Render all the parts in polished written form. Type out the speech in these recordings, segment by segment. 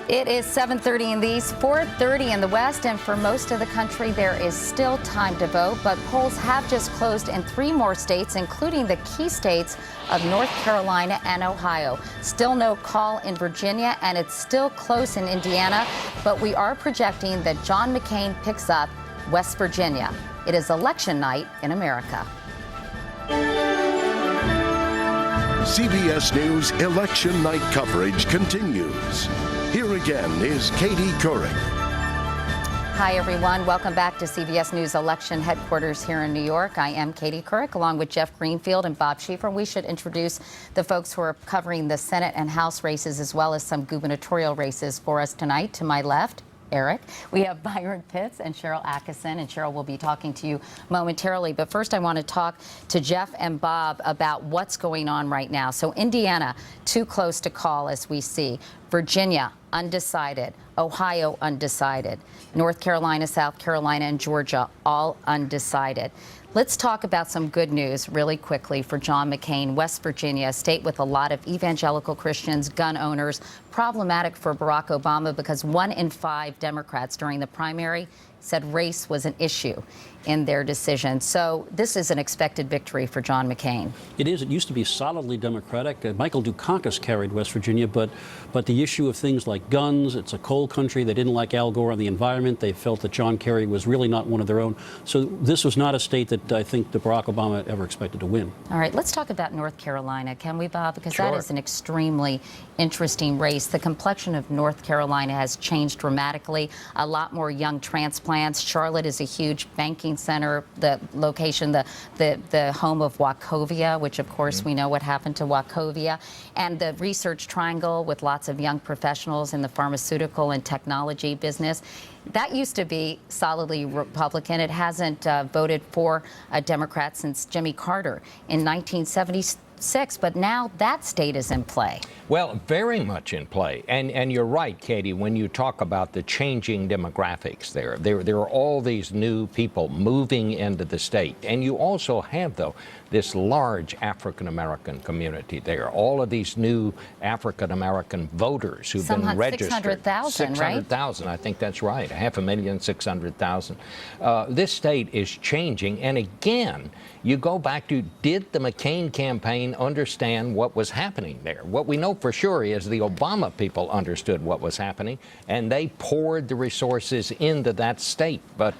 It is 7:30 in the east, 4:30 in the west, and for most of the country, there is still time to vote. But polls have just closed in 3 more states, including the key states of North Carolina and Ohio. Still no call in Virginia, and it's still close in Indiana. But we are projecting that John McCain picks up West Virginia. It is election night in America. CBS News election night coverage continues. Here again is Katie Couric. Hi, everyone. Welcome back to CBS News election headquarters here in New York. I am Katie Couric, along with Jeff Greenfield and Bob Schieffer. We should introduce the folks who are covering the Senate and House races, as well as some gubernatorial races for us tonight. To my left, Eric. We have Byron Pitts and Cheryl Atkinson, and Cheryl will be talking to you momentarily. But first, I want to talk to Jeff and Bob about what's going on right now. So Indiana, too close to call as we see. Virginia, undecided. Ohio, undecided. North Carolina, South Carolina, and Georgia, all undecided. Let's talk about some good news really quickly for John McCain. West Virginia, a state with a lot of evangelical Christians, gun owners, problematic for Barack Obama because 1 in 5 Democrats during the primary said race was an issue in their decision. So this is an expected victory for John McCain. It is. It used to be solidly Democratic. Michael Dukakis carried West Virginia, but the issue of things like guns, it's a coal country. They didn't like Al Gore on the environment. They felt that John Kerry was really not one of their own. So this was not a state that I think that Barack Obama ever expected to win. All right, let's talk about North Carolina, can we, Bob? Because Sure. That is an extremely interesting race. The complexion of North Carolina has changed dramatically. A lot more young transplants. Charlotte is a huge banking center. The location, the home of Wachovia, which of course we know what happened to Wachovia, and the Research Triangle with lots of young professionals in the pharmaceutical and technology business. That used to be solidly Republican. It hasn't voted for a Democrat since Jimmy Carter in 1976, but now that state is in play. Well, very much in play. And you're right, Katie, when you talk about the changing demographics there are all these new people moving into the state. And you also have, though, this large African-American community there. All of these new African-American voters who've been registered. 600,000, right? 600,000, I think that's right. 500,600,000. This state is changing. And again, you go back to, did the McCain campaign understand what was happening there? What we know for sure is the Obama people understood what was happening, and they poured the resources into that state. But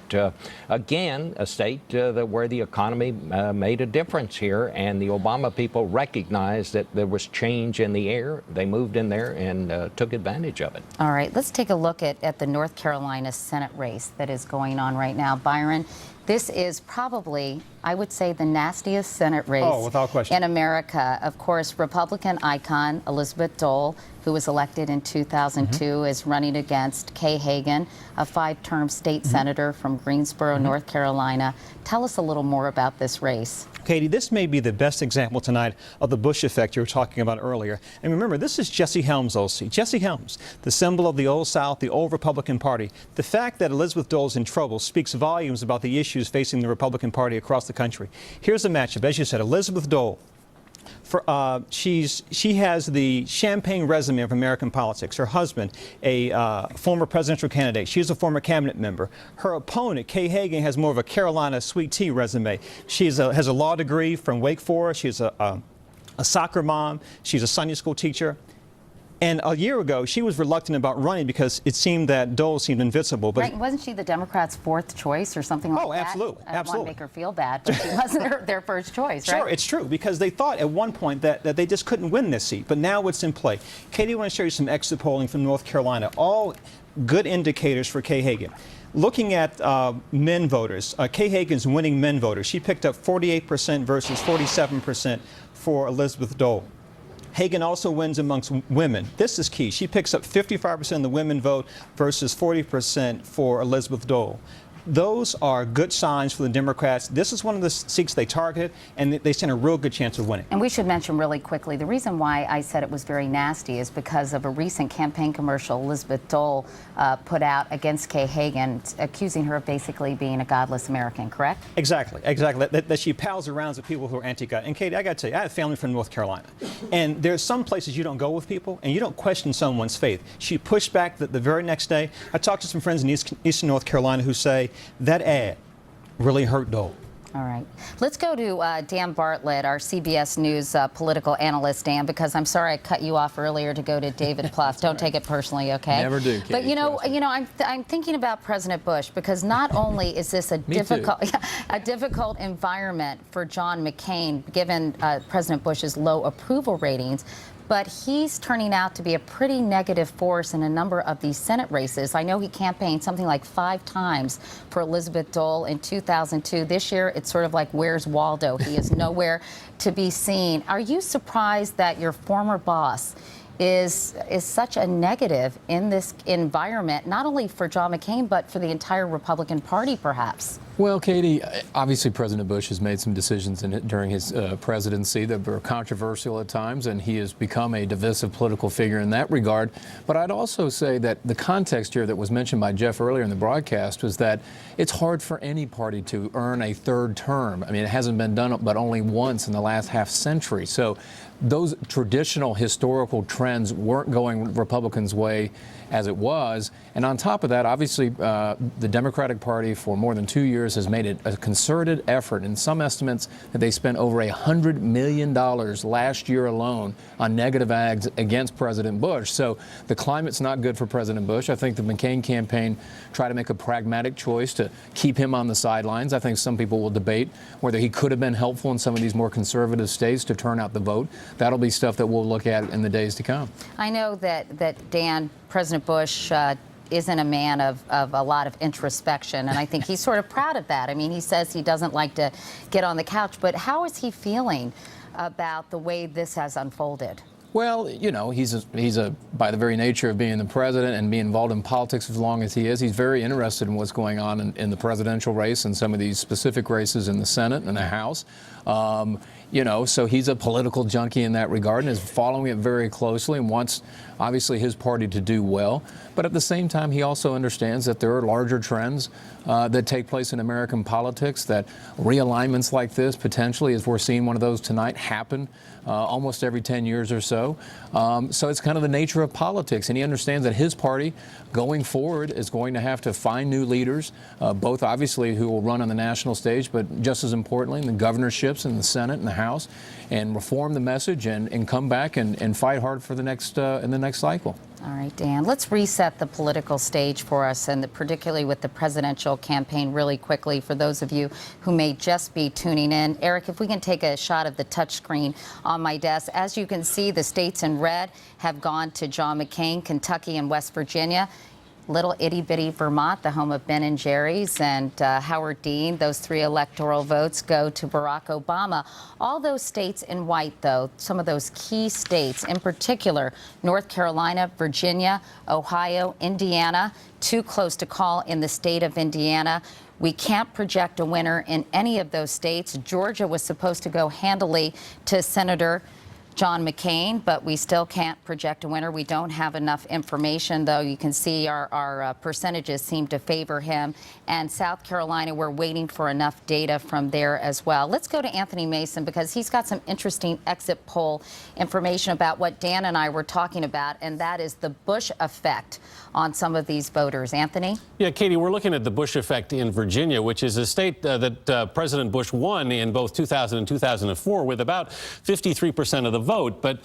again, a state where the economy made a difference here, and the Obama people recognized that there was change in the air. They moved in there and took advantage of it. All right, let's take a look at the North Carolina Senate race that is going on right now. Byron, this is probably, I would say, the nastiest Senate race without question. in America. Of course, Republican icon Elizabeth Dole, who was elected in 2002, is running against Kay Hagan, a 5-term state senator from Greensboro, North Carolina. Tell us a little more about this race. Katie, this may be the best example tonight of the Bush effect you were talking about earlier. And remember, this is Jesse Helms' OC. Jesse Helms, the symbol of the old South, the old Republican Party. The fact that Elizabeth Dole's in trouble speaks volumes about the issues facing the Republican Party across the country. Here's a matchup. As you said, Elizabeth Dole. She has the champagne resume of American politics. Her husband, a former presidential candidate. She's a former cabinet member. Her opponent, Kay Hagan, has more of a Carolina sweet tea resume. She has a law degree from Wake Forest. She's a soccer mom. She's a Sunday school teacher. And a year ago, she was reluctant about running because it seemed that Dole seemed invincible. But right, wasn't she the Democrats' 4th choice or something like that? Oh, absolutely, I don't want to make her feel bad, but she wasn't their first choice, right? Sure, it's true, because they thought at one point that they just couldn't win this seat, but now it's in play. Katie, I want to show you some exit polling from North Carolina, all good indicators for Kay Hagan. Looking at men voters, Kay Hagan's winning men voters. She picked up 48% versus 47% for Elizabeth Dole. Hagan also wins amongst women. This is key. She picks up 55% of the women vote versus 40% for Elizabeth Dole. those are good signs for the Democrats. This is one of the seats they targeted, and they stand a real good chance of winning. And we should mention really quickly, the reason why I said it was very nasty is because of a recent campaign commercial Elizabeth Dole put out against Kay Hagan, accusing her of basically being a godless American, correct? Exactly. That she pals around with people who are anti-gun. And Katie, I got to tell you, I have family from North Carolina. And there's some places you don't go with people, and you don't question someone's faith. She pushed back the very next day. I talked to some friends in Eastern North Carolina who say that ad really hurt Dole. All right. Let's go to Dan Bartlett, our CBS News political analyst. Dan, because I'm sorry I cut you off earlier to go to David Plouffe. Don't take it personally, okay? Never do, Katie. But I'm thinking about President Bush, because not only is this a difficult environment for John McCain, given President Bush's low approval ratings, but he's turning out to be a pretty negative force in a number of these Senate races. I know he campaigned something like 5 times for Elizabeth Dole in 2002. This year, it's sort of like, where's Waldo? He is nowhere to be seen. Are you surprised that your former boss is such a negative in this environment, not only for John McCain, but for the entire Republican Party, perhaps? Well, Katie, obviously President Bush has made some decisions during his presidency that were controversial at times, and he has become a divisive political figure in that regard. But I'd also say that the context here that was mentioned by Jeff earlier in the broadcast was that it's hard for any party to earn a 3rd term. I mean, it hasn't been done but only once in the last half century. So those traditional historical trends weren't going Republicans' way as it was. And on top of that, obviously, the Democratic Party for more than 2 years has made it a concerted effort. In some estimates, that they spent over $100 million last year alone on negative ads against President Bush. So the climate's not good for President Bush. I think the McCain campaign tried to make a pragmatic choice to keep him on the sidelines. I think some people will debate whether he could have been helpful in some of these more conservative states to turn out the vote. That'll be stuff that we'll look at in the days to come. I know that Dan, President Bush isn't a man of a lot of introspection, and I think he's sort of proud of that. I mean, he says he doesn't like to get on the couch, but how is he feeling about the way this has unfolded? Well, you know, he's by the very nature of being the president and being involved in politics as long as he is, he's very interested in what's going on in the presidential race and some of these specific races in the Senate and the House. You know, so he's a political junkie in that regard and is following it very closely and wants, obviously, his party to do well. But at the same time, he also understands that there are larger trends that take place in American politics, that realignments like this, potentially, as we're seeing one of those tonight, happen almost every 10 years or so. So it's kind of the nature of politics. And he understands that his party, going forward, is going to have to find new leaders, both obviously who will run on the national stage, but just as importantly, in the governorships in the Senate and the House, and reform the message and come back and fight hard for the next in the next cycle. All right, Dan, let's reset the political stage for us, and particularly with the presidential campaign really quickly for those of you who may just be tuning in. Eric, if we can take a shot of the touchscreen on my desk. As you can see, the states in red have gone to John McCain, Kentucky and West Virginia. Little itty-bitty Vermont, the home of Ben and Jerry's and Howard Dean. Those 3 electoral votes go to Barack Obama. All those states in white, though, some of those key states, in particular, North Carolina, Virginia, Ohio, Indiana, too close to call in the state of Indiana. We can't project a winner in any of those states. Georgia was supposed to go handily to Senator John McCain, but we still can't project a winner. We don't have enough information, though. You can see our percentages seem to favor him. And South Carolina, we're waiting for enough data from there as well. Let's go to Anthony Mason, because he's got some interesting exit poll information about what Dan and I were talking about, and that is the Bush effect on some of these voters. Anthony? Yeah, Katie, we're looking at the Bush effect in Virginia, which is a state that President Bush won in both 2000 and 2004 with about 53% of the vote. But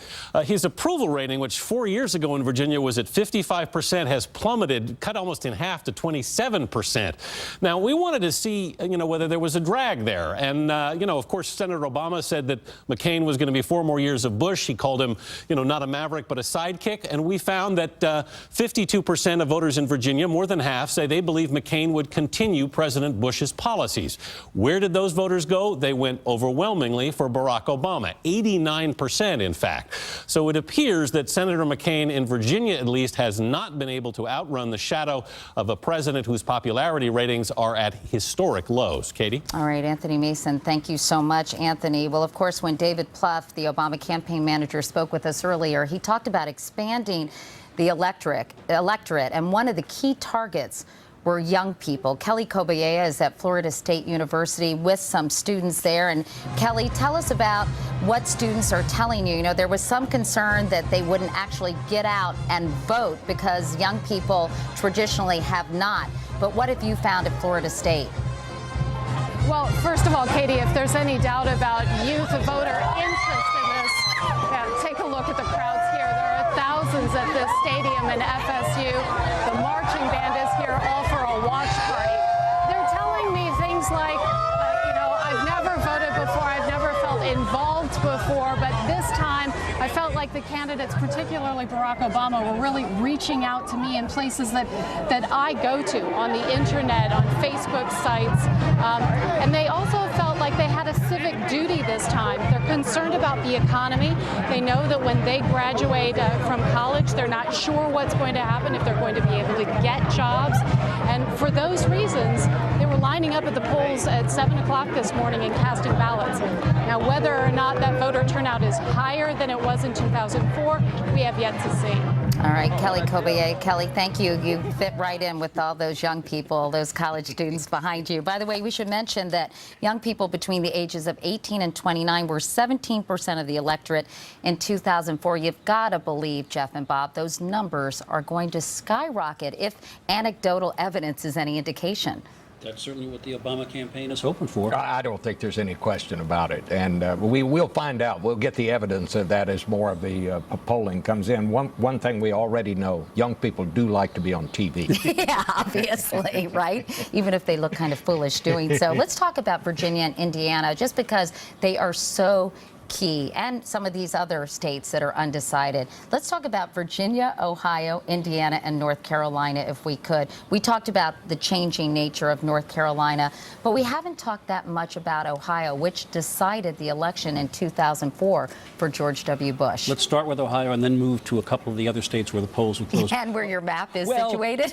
his approval rating, which 4 years ago in Virginia was at 55%, has plummeted, cut almost in half to 27%. Now, we wanted to see, whether there was a drag there. And, of course, Senator Obama said that McCain was going to be 4 more years of Bush. He called him, not a maverick, but a sidekick. And we found that 52% of voters in Virginia, more than half, say they believe McCain would continue President Bush's policies. Where did those voters go? They went overwhelmingly for Barack Obama. 89% 20%, in fact. So it appears that Senator McCain in Virginia, at least, has not been able to outrun the shadow of a president whose popularity ratings are at historic lows. Katie? All right, Anthony Mason, thank you so much, Anthony. Well, of course, when David Plouffe, the Obama campaign manager, spoke with us earlier, he talked about expanding the electorate, and one of the key targets were young people. Kelly Kobayea is at Florida State University with some students there. And Kelly, tell us about what students are telling you. You know, there was some concern that they wouldn't actually get out and vote because young people traditionally have not. But what have you found at Florida State? Well, first of all, Katie, if there's any doubt about youth voter interest in this, take a look at the crowds here. There are thousands at this stadium in FSU. The marching band is here all for a watch party. They're telling me things like, I've never voted before, I've never felt involved before, but this time I felt like the candidates, particularly Barack Obama, were really reaching out to me in places that I go to, on the internet, on Facebook sites, and they also felt like they had a civic duty this time. They're concerned about the economy. They know that when they graduate from college, they're not sure what's going to happen, if they're going to be able to get jobs. And for those reasons, they were lining up at the polls at 7 o'clock this morning and casting ballots. Now, whether or not that voter turnout is higher than it was in 2004, we have yet to see. All right, Kelly Kobayea. Kelly, thank you. You fit right in with all those young people, those college students behind you. By the way, we should mention that young people between the ages of 18 and 29 were 17% of the electorate in 2004. You've got to believe, Jeff and Bob, those numbers are going to skyrocket if anecdotal evidence is any indication. That's certainly what the Obama campaign is hoping for. I don't think there's any question about it. And we will find out. We'll get the evidence of that as more of the polling comes in. One thing we already know, young people do like to be on TV. Yeah, obviously, right? Even if they look kind of foolish doing so. Let's talk about Virginia and Indiana, just because they are so key, and some of these other states that are undecided. Let's talk about Virginia, Ohio, Indiana, and North Carolina, if we could. We talked about the changing nature of North Carolina, but we haven't talked that much about Ohio, which decided the election in 2004 for George W. Bush. Let's start with Ohio and then move to a couple of the other states where the polls were closed. And where your map is situated.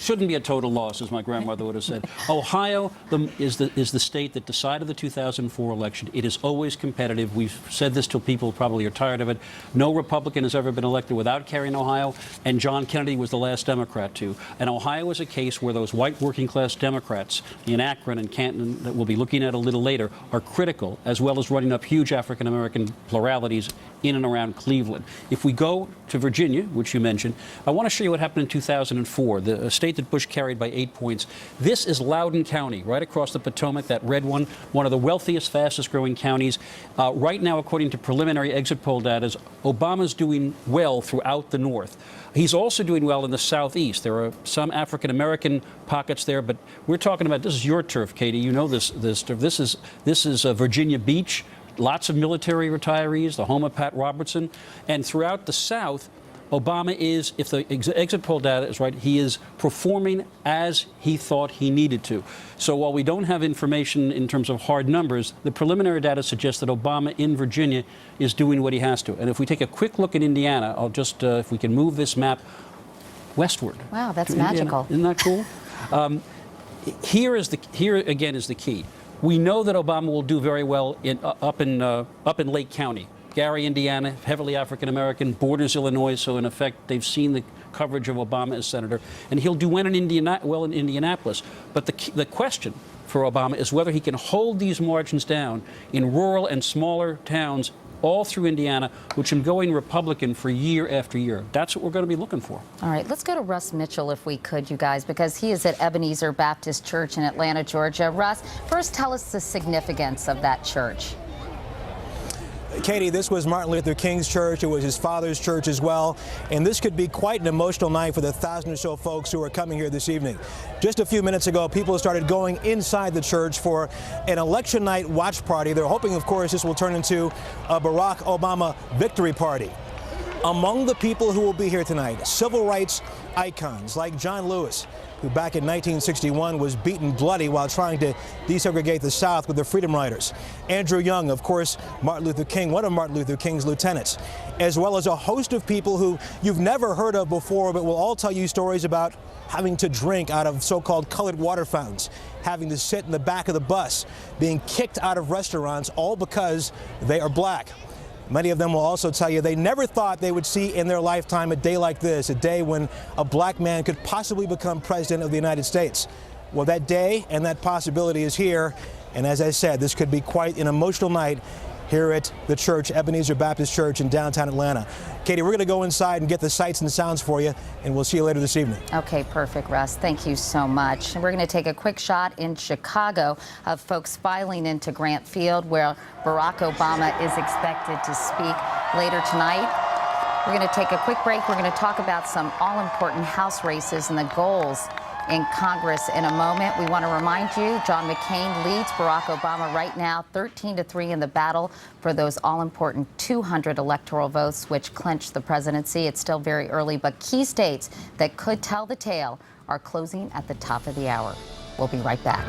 Shouldn't be a total loss, as my grandmother would have said. Ohio is the state that decided the 2004 election. It is always competitive. We've said this till people probably are tired of it. No Republican has ever been elected without carrying Ohio, and John Kennedy was the last Democrat to. And Ohio is a case where those white working-class Democrats in Akron and Canton, that we'll be looking at a little later, are critical, as well as running up huge African-American pluralities in and around Cleveland. If we go to Virginia, which you mentioned, I want to show you what happened in 2004, the state that Bush carried by 8 points. This is Loudoun County, right across the Potomac, that red one of the wealthiest, fastest-growing counties. Right now, according to preliminary exit poll data, Obama's doing well throughout the North. He's also doing well in the Southeast. There are some African-American pockets there, but we're talking about, this is your turf, Katie. You know this turf. This is Virginia Beach. Lots of military retirees, the home of Pat Robertson. And throughout the South, Obama is, if the exit poll data is right, he is performing as he thought he needed to. So while we don't have information in terms of hard numbers, the preliminary data suggests that Obama in Virginia is doing what he has to. And if we take a quick look at Indiana, I'll just, if we can move this map westward. Wow, that's magical. Isn't that cool? Here again is the key. We know that Obama will do very well up in Lake County. Gary, Indiana, heavily African-American, borders Illinois, so in effect they've seen the coverage of Obama as senator, and he'll do well in Indianapolis. But the question for Obama is whether he can hold these margins down in rural and smaller towns all through Indiana, which have been going Republican for year after year. That's what we're going to be looking for. All right, let's go to Russ Mitchell, if we could, you guys, because he is at Ebenezer Baptist Church in Atlanta, Georgia. Russ, first tell us the significance of that church. Katie, this was Martin Luther King's church. It was his father's church as well. And this could be quite an emotional night for the 1,000 or so folks who are coming here this evening. Just a few minutes ago, people started going inside the church for an election night watch party. They're hoping, of course, this will turn into a Barack Obama victory party. Among the people who will be here tonight, civil rights icons like John Lewis, who back in 1961 was beaten bloody while trying to desegregate the South with the Freedom Riders. Andrew Young, of course, Martin Luther King, one of Martin Luther King's lieutenants, as well as a host of people who you've never heard of before, but will all tell you stories about having to drink out of so-called colored water fountains, having to sit in the back of the bus, being kicked out of restaurants, all because they are black. Many of them will also tell you they never thought they would see in their lifetime a day like this, a day when a black man could possibly become president of the United States. Well, that day and that possibility is here. And as I said, this could be quite an emotional night here at the church, Ebenezer Baptist Church in downtown Atlanta. Katie, we're going to go inside and get the sights and sounds for you, and we'll see you later this evening. Okay, perfect, Russ. Thank you so much. And we're going to take a quick shot in Chicago of folks filing into Grant Field, where Barack Obama is expected to speak later tonight. We're going to take a quick break. We're going to talk about some all-important House races and the goals in Congress in a moment. We want to remind you, John McCain leads Barack Obama right now 13-3 in the battle for those all-important 200 electoral votes, which clinch the presidency. It's still very early, but key states that could tell the tale are closing at the top of the hour. We'll be right back.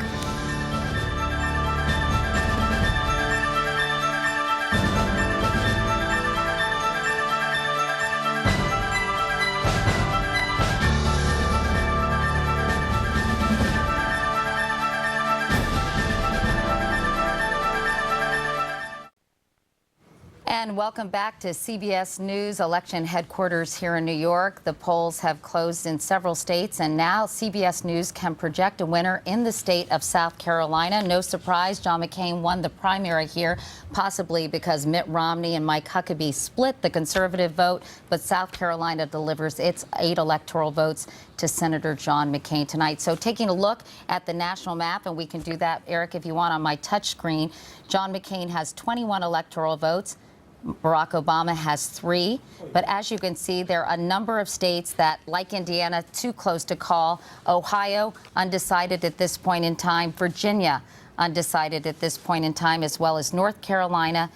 And welcome back to CBS News election headquarters here in New York. The polls have closed in several states, and now CBS News can project a winner in the state of South Carolina. No surprise, John McCain won the primary here, possibly because Mitt Romney and Mike Huckabee split the conservative vote, but South Carolina delivers its 8 electoral votes to Senator John McCain tonight. So taking a look at the national map, and we can do that, Eric, if you want, on my touch screen. John McCain has 21 electoral votes. Barack Obama has 3. But as you can see, there are a number of states that, like Indiana, too close to call. Ohio, undecided at this point in time. Virginia, undecided at this point in time, as well as North Carolina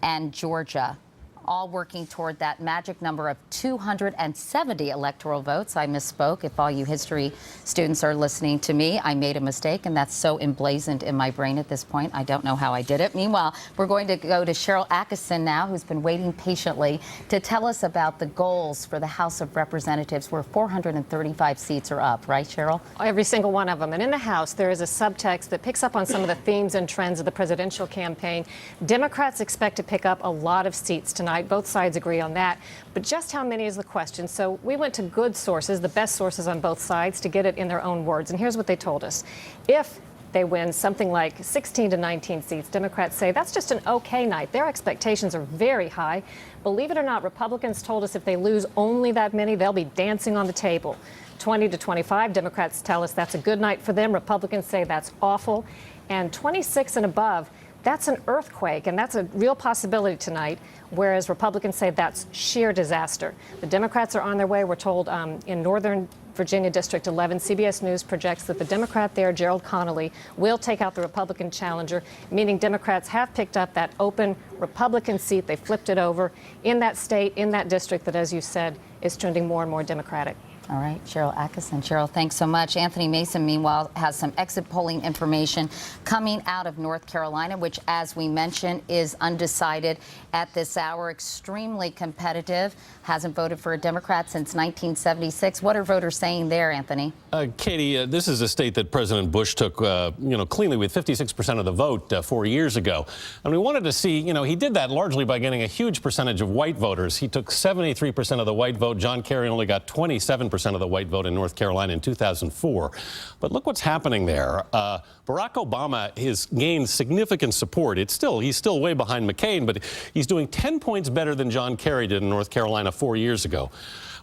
and Georgia, all working toward that magic number of 270 electoral votes. I misspoke. If all you history students are listening to me, I made a mistake, and that's so emblazoned in my brain at this point. I don't know how I did it. Meanwhile, we're going to go to Cheryl Atkinson now, who's been waiting patiently to tell us about the goals for the House of Representatives, where 435 seats are up. Right, Cheryl? Every single one of them. And in the House, there is a subtext that picks up on some of the themes and trends of the presidential campaign. Democrats expect to pick up a lot of seats tonight. Both sides agree on that. But just how many is the question. So we went to good sources, the best sources on both sides, to get it in their own words. And here's what they told us. If they win something like 16 to 19 seats, Democrats say that's just an okay night. Their expectations are very high. Believe it or not, Republicans told us if they lose only that many, they'll be dancing on the table. 20 to 25, Democrats tell us that's a good night for them. Republicans say that's awful. And 26 and above, that's an earthquake, and that's a real possibility tonight, whereas Republicans say that's sheer disaster. The Democrats are on their way. We're told in Northern Virginia District 11, CBS News projects that the Democrat there, Gerald Connolly, will take out the Republican challenger, meaning Democrats have picked up that open Republican seat. They flipped it over in that state, in that district that, as you said, is trending more and more Democratic. All right, Cheryl Atkinson. Cheryl, thanks so much. Anthony Mason, meanwhile, has some exit polling information coming out of North Carolina, which, as we mentioned, is undecided at this hour. Extremely competitive. Hasn't voted for a Democrat since 1976. What are voters saying there, Anthony? Katie, this is a state that President Bush took, cleanly with 56% of the vote 4 years ago. And we wanted to see, he did that largely by getting a huge percentage of white voters. He took 73% of the white vote. John Kerry only got 27% of the white vote in North Carolina in 2004. But look what's happening there. Barack Obama has gained significant support. He's still way behind McCain, but he's doing 10 points better than John Kerry did in North Carolina 4 years ago.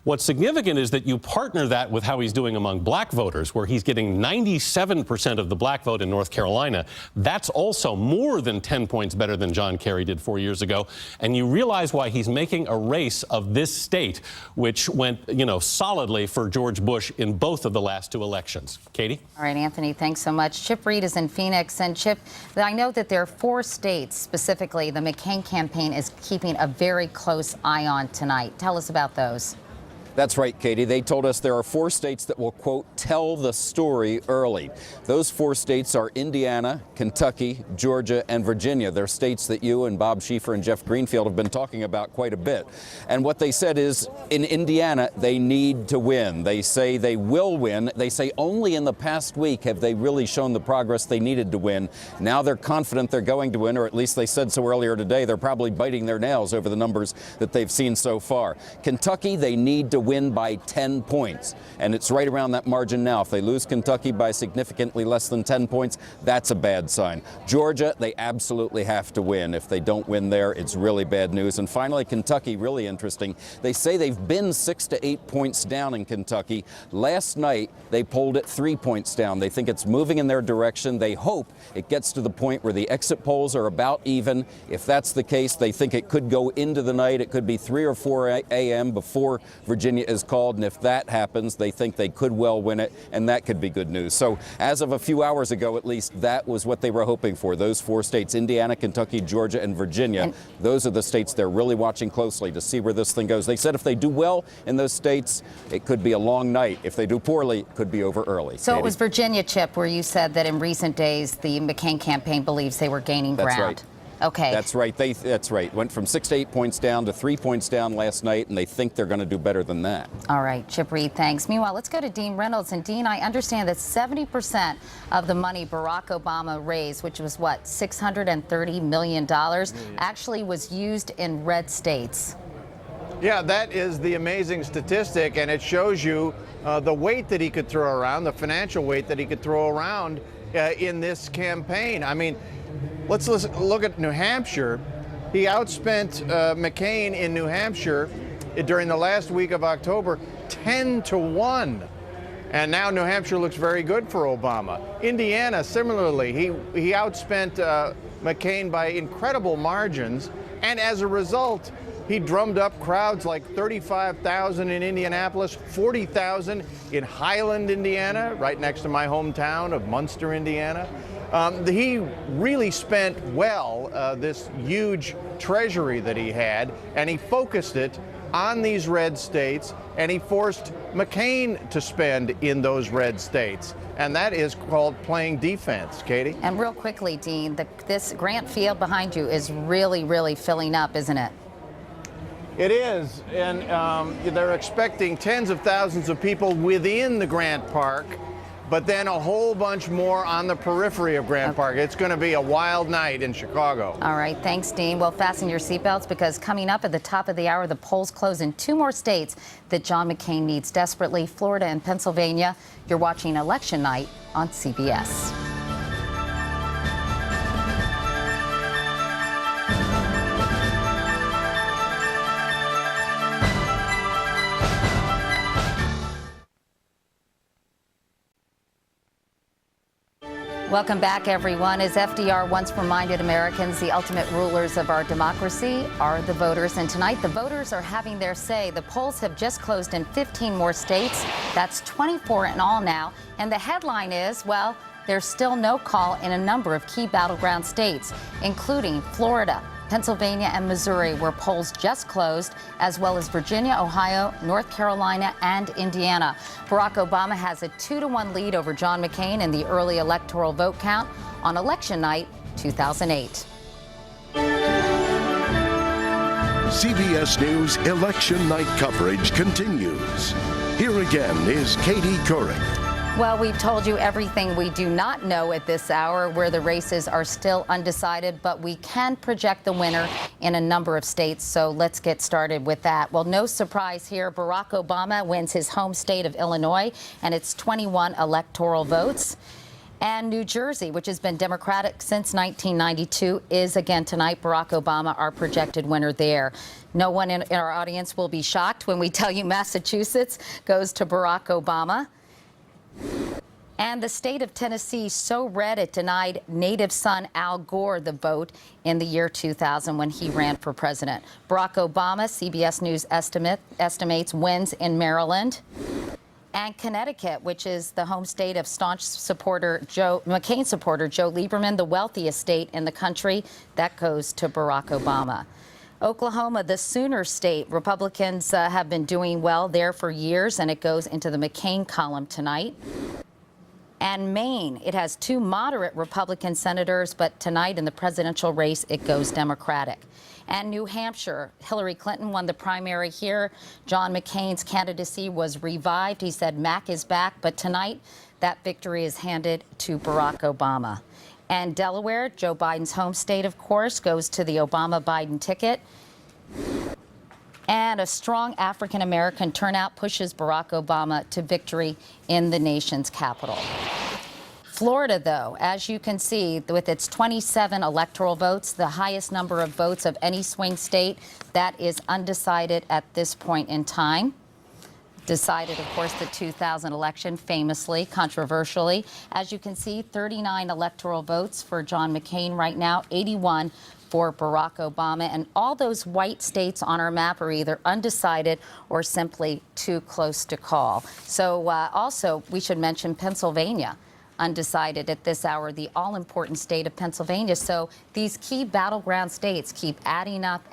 What's significant is that you partner that with how he's doing among black voters, where he's getting 97% of the black vote in North Carolina. That's also more than 10 points better than John Kerry did 4 years ago. And you realize why he's making a race of this state, which went, solidly for George Bush in both of the last 2 elections. Katie? All right, Anthony, thanks so much. Chip Reed is in Phoenix. And Chip, I know that there are 4 states specifically the McCain campaign is keeping a very close eye on tonight. Tell us about those. That's right, Katie. They told us there are 4 states that will, quote, tell the story early. Those 4 states are Indiana, Kentucky, Georgia, and Virginia. They're states that you and Bob Schieffer and Jeff Greenfield have been talking about quite a bit. And what they said is, in Indiana, they need to win. They say they will win. They say only in the past week have they really shown the progress they needed to win. Now they're confident they're going to win, or at least they said so earlier today. They're probably biting their nails over the numbers that they've seen so far. Kentucky, they need to win by 10 points, and it's right around that margin now. If they lose Kentucky by significantly less than 10 points, that's a bad sign. Georgia, they absolutely have to win. If they don't win there, it's really bad news. And finally, Kentucky, really interesting. They say they've been 6 to 8 points down in Kentucky. Last night, they polled it 3 points down. They think it's moving in their direction. They hope it gets to the point where the exit polls are about even. If that's the case, they think it could go into the night. It could be 3 or 4 a.m. before Virginia is called, and if that happens, they think they could well win it, and that could be good news. So as of a few hours ago, at least, that was what they were hoping for. Those 4 states, Indiana, Kentucky, Georgia, and Virginia, those are the states they're really watching closely to see where this thing goes. They said if they do well in those states, it could be a long night. If they do poorly, it could be over early. So Katie? It was Virginia, Chip, where you said that in recent days, the McCain campaign believes they were gaining ground. That's right. Okay. That's right. That's right. Went from 6 to 8 points down to 3 points down last night, and they think they're going to do better than that. All right, Chip Reed, thanks. Meanwhile, let's go to Dean Reynolds. And Dean, I understand that 70% of the money Barack Obama raised, which was what, $630 million, actually was used in red states. Yeah, that is the amazing statistic, and it shows you the weight that he could throw around, the financial weight that he could throw around in this campaign. I mean, let's look at New Hampshire. He outspent McCain in New Hampshire during the last week of October 10-1. And now New Hampshire looks very good for Obama. Indiana, similarly, he outspent McCain by incredible margins. And as a result, he drummed up crowds like 35,000 in Indianapolis, 40,000 in Highland, Indiana, right next to my hometown of Munster, Indiana. He really spent well this huge treasury that he had, and he focused it on these red states, and he forced McCain to spend in those red states. And that is called playing defense, Katie. And real quickly, Dean, this Grant Field behind you is really, really filling up, isn't it? It is, and they're expecting tens of thousands of people within the Grant Park, but then a whole bunch more on the periphery of Grant Park. It's going to be a wild night in Chicago. All right, thanks, Dean. Well, fasten your seatbelts, because coming up at the top of the hour, the polls close in 2 more states that John McCain needs desperately, Florida and Pennsylvania. You're watching Election Night on CBS. Welcome back, everyone. As FDR once reminded Americans, the ultimate rulers of our democracy are the voters. And tonight, the voters are having their say. The polls have just closed in 15 more states. That's 24 in all now. And the headline is, well, there's still no call in a number of key battleground states, including Florida, Pennsylvania, and Missouri, where polls just closed, as well as Virginia, Ohio, North Carolina, and Indiana. Barack Obama has a 2-1 lead over John McCain in the early electoral vote count on election night 2008. CBS News election night coverage continues. Here again is Katie Couric. Well, we've told you everything we do not know at this hour, where the races are still undecided, but we can project the winner in a number of states. So let's get started with that. Well, no surprise here. Barack Obama wins his home state of Illinois, and it's 21 electoral votes. And New Jersey, which has been Democratic since 1992, is again tonight. Barack Obama, our projected winner there. No one in our audience will be shocked when we tell you Massachusetts goes to Barack Obama. And the state of Tennessee so red it denied native son Al Gore the vote in the year 2000 when he ran for president. Barack Obama, CBS News estimates wins in Maryland. And Connecticut, which is the home state of staunch McCain supporter Joe Lieberman, the wealthiest state in the country, that goes to Barack Obama. Oklahoma, the Sooner state, Republicans have been doing well there for years, and it goes into the McCain column tonight. And Maine, it has two moderate Republican senators, but tonight in the presidential race, it goes Democratic. And New Hampshire, Hillary Clinton won the primary here. John McCain's candidacy was revived. He said Mac is back, but tonight that victory is handed to Barack Obama. And Delaware, Joe Biden's home state, of course, goes to the Obama-Biden ticket. And a strong African-American turnout pushes Barack Obama to victory in the nation's capital. Florida, though, as you can see, with its 27 electoral votes, the highest number of votes of any swing state, that is undecided at this point in time. Decided, of course, the 2000 election famously, controversially. As you can see, 39 electoral votes for John McCain right now, 81 for Barack Obama. And all those white states on our map are either undecided or simply too close to call. So also, we should mention Pennsylvania. Undecided at this hour, the all-important state of Pennsylvania. So these key battleground states keep adding up,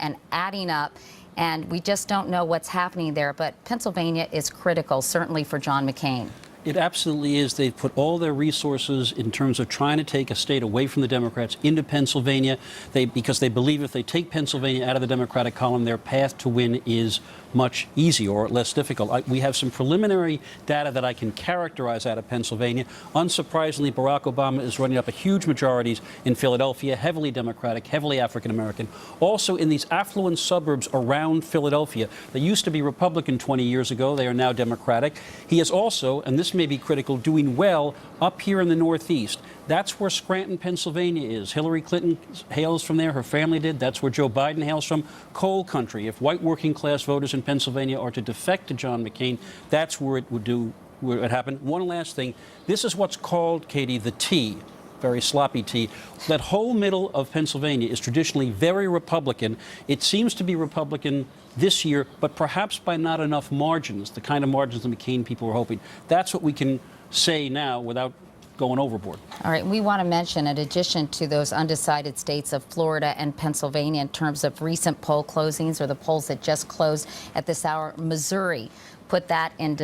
and we just don't know what's happening there. But Pennsylvania is critical, certainly for John McCain. It absolutely is. They've put all their resources in terms of trying to take a state away from the Democrats into Pennsylvania, because they believe if they take Pennsylvania out of the Democratic column, their path to win is much easier or less difficult. We have some preliminary data that I can characterize out of Pennsylvania. Unsurprisingly, Barack Obama is running up a huge majorities in Philadelphia, heavily Democratic, heavily African-American. Also in these affluent suburbs around Philadelphia, they used to be Republican 20 years ago. They are now Democratic. He is also, and this may be critical, doing well up here in the Northeast. That's where Scranton, Pennsylvania is. Hillary Clinton hails from there. Her family did. That's where Joe Biden hails from. Coal country. If white working class voters in Pennsylvania are to defect to John McCain, that's where it would happen. One last thing. This is what's called, Katie, the T. Very sloppy T. That whole middle of Pennsylvania is traditionally very Republican. It seems to be Republican this year, but perhaps by not enough margins, the kind of margins the McCain people were hoping. That's what we can say now without going overboard. All right, we want to mention, in addition to those undecided states of Florida and Pennsylvania, in terms of recent poll closings or the polls that just closed at this hour, Missouri put that in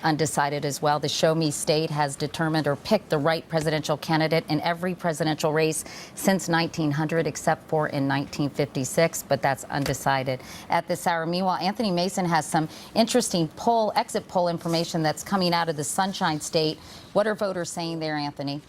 undecided as well. The Show Me State has determined or picked the right presidential candidate in every presidential race since 1900, except for in 1956, but that's undecided at this hour. Meanwhile, Anthony Mason has some interesting exit poll information that's coming out of the Sunshine State. What are voters saying there, Anthony?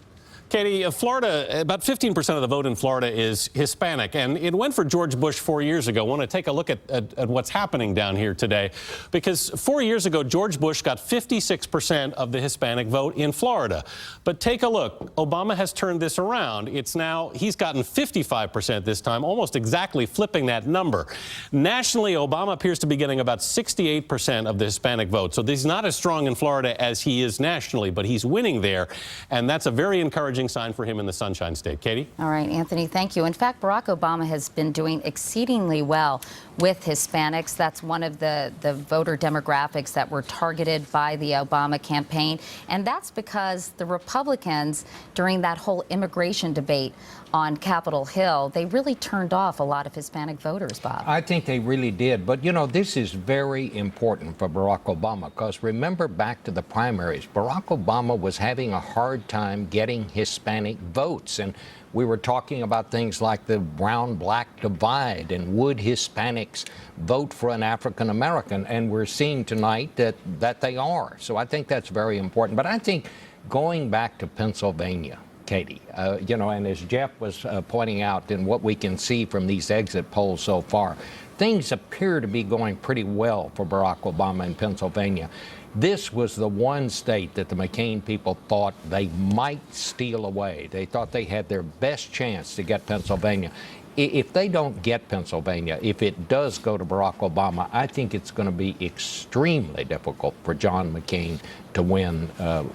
Katie, Florida, about 15% of the vote in Florida is Hispanic, and it went for George Bush 4 years ago. I want to take a look at what's happening down here today, because 4 years ago, George Bush got 56% of the Hispanic vote in Florida. But take a look. Obama has turned this around. He's gotten 55% this time, almost exactly flipping that number. Nationally, Obama appears to be getting about 68% of the Hispanic vote. So he's not as strong in Florida as he is nationally, but he's winning there, and that's a very encouraging sign for him in the Sunshine State. Katie? All right, Anthony, thank you. In fact, Barack Obama has been doing exceedingly well with Hispanics. That's one of the voter demographics that were targeted by the Obama campaign. And that's because the Republicans, during that whole immigration debate on Capitol Hill, they really turned off a lot of Hispanic voters, Bob. I think they really did. But, you know, this is very important for Barack Obama, because remember back to the primaries, Barack Obama was having a hard time getting Hispanic votes. And we were talking about things like the brown-black divide and would Hispanics vote for an African American? And we're seeing tonight that they are. So I think that's very important. But I think going back to Pennsylvania, Katie. You know, and as Jeff was pointing out, in what we can see from these exit polls so far, things appear to be going pretty well for Barack Obama in Pennsylvania. This was the one state that the McCain people thought they might steal away. They thought they had their best chance to get Pennsylvania. If they don't get Pennsylvania, if it does go to Barack Obama, I think it's going to be extremely difficult for John McCain to win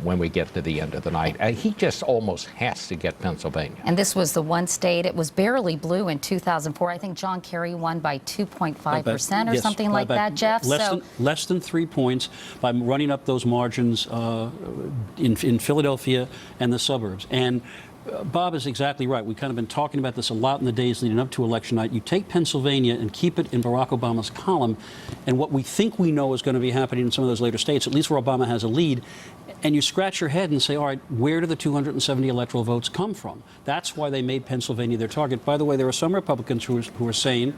when we get to the end of the night. He just almost has to get Pennsylvania. And this was the one state, it was barely blue in 2004. I think John Kerry won by 2.5% or something like that, Jeff. Less than 3 points by running up those margins in Philadelphia and the suburbs. And Bob is exactly right. We've kind of been talking about this a lot in the days leading up to election night. You take Pennsylvania and keep it in Barack Obama's column, and what we think we know is going to be happening in some of those later states, at least where Obama has a lead, and you scratch your head and say, all right, where do the 270 electoral votes come from? That's why they made Pennsylvania their target. By the way, there are some Republicans who are saying,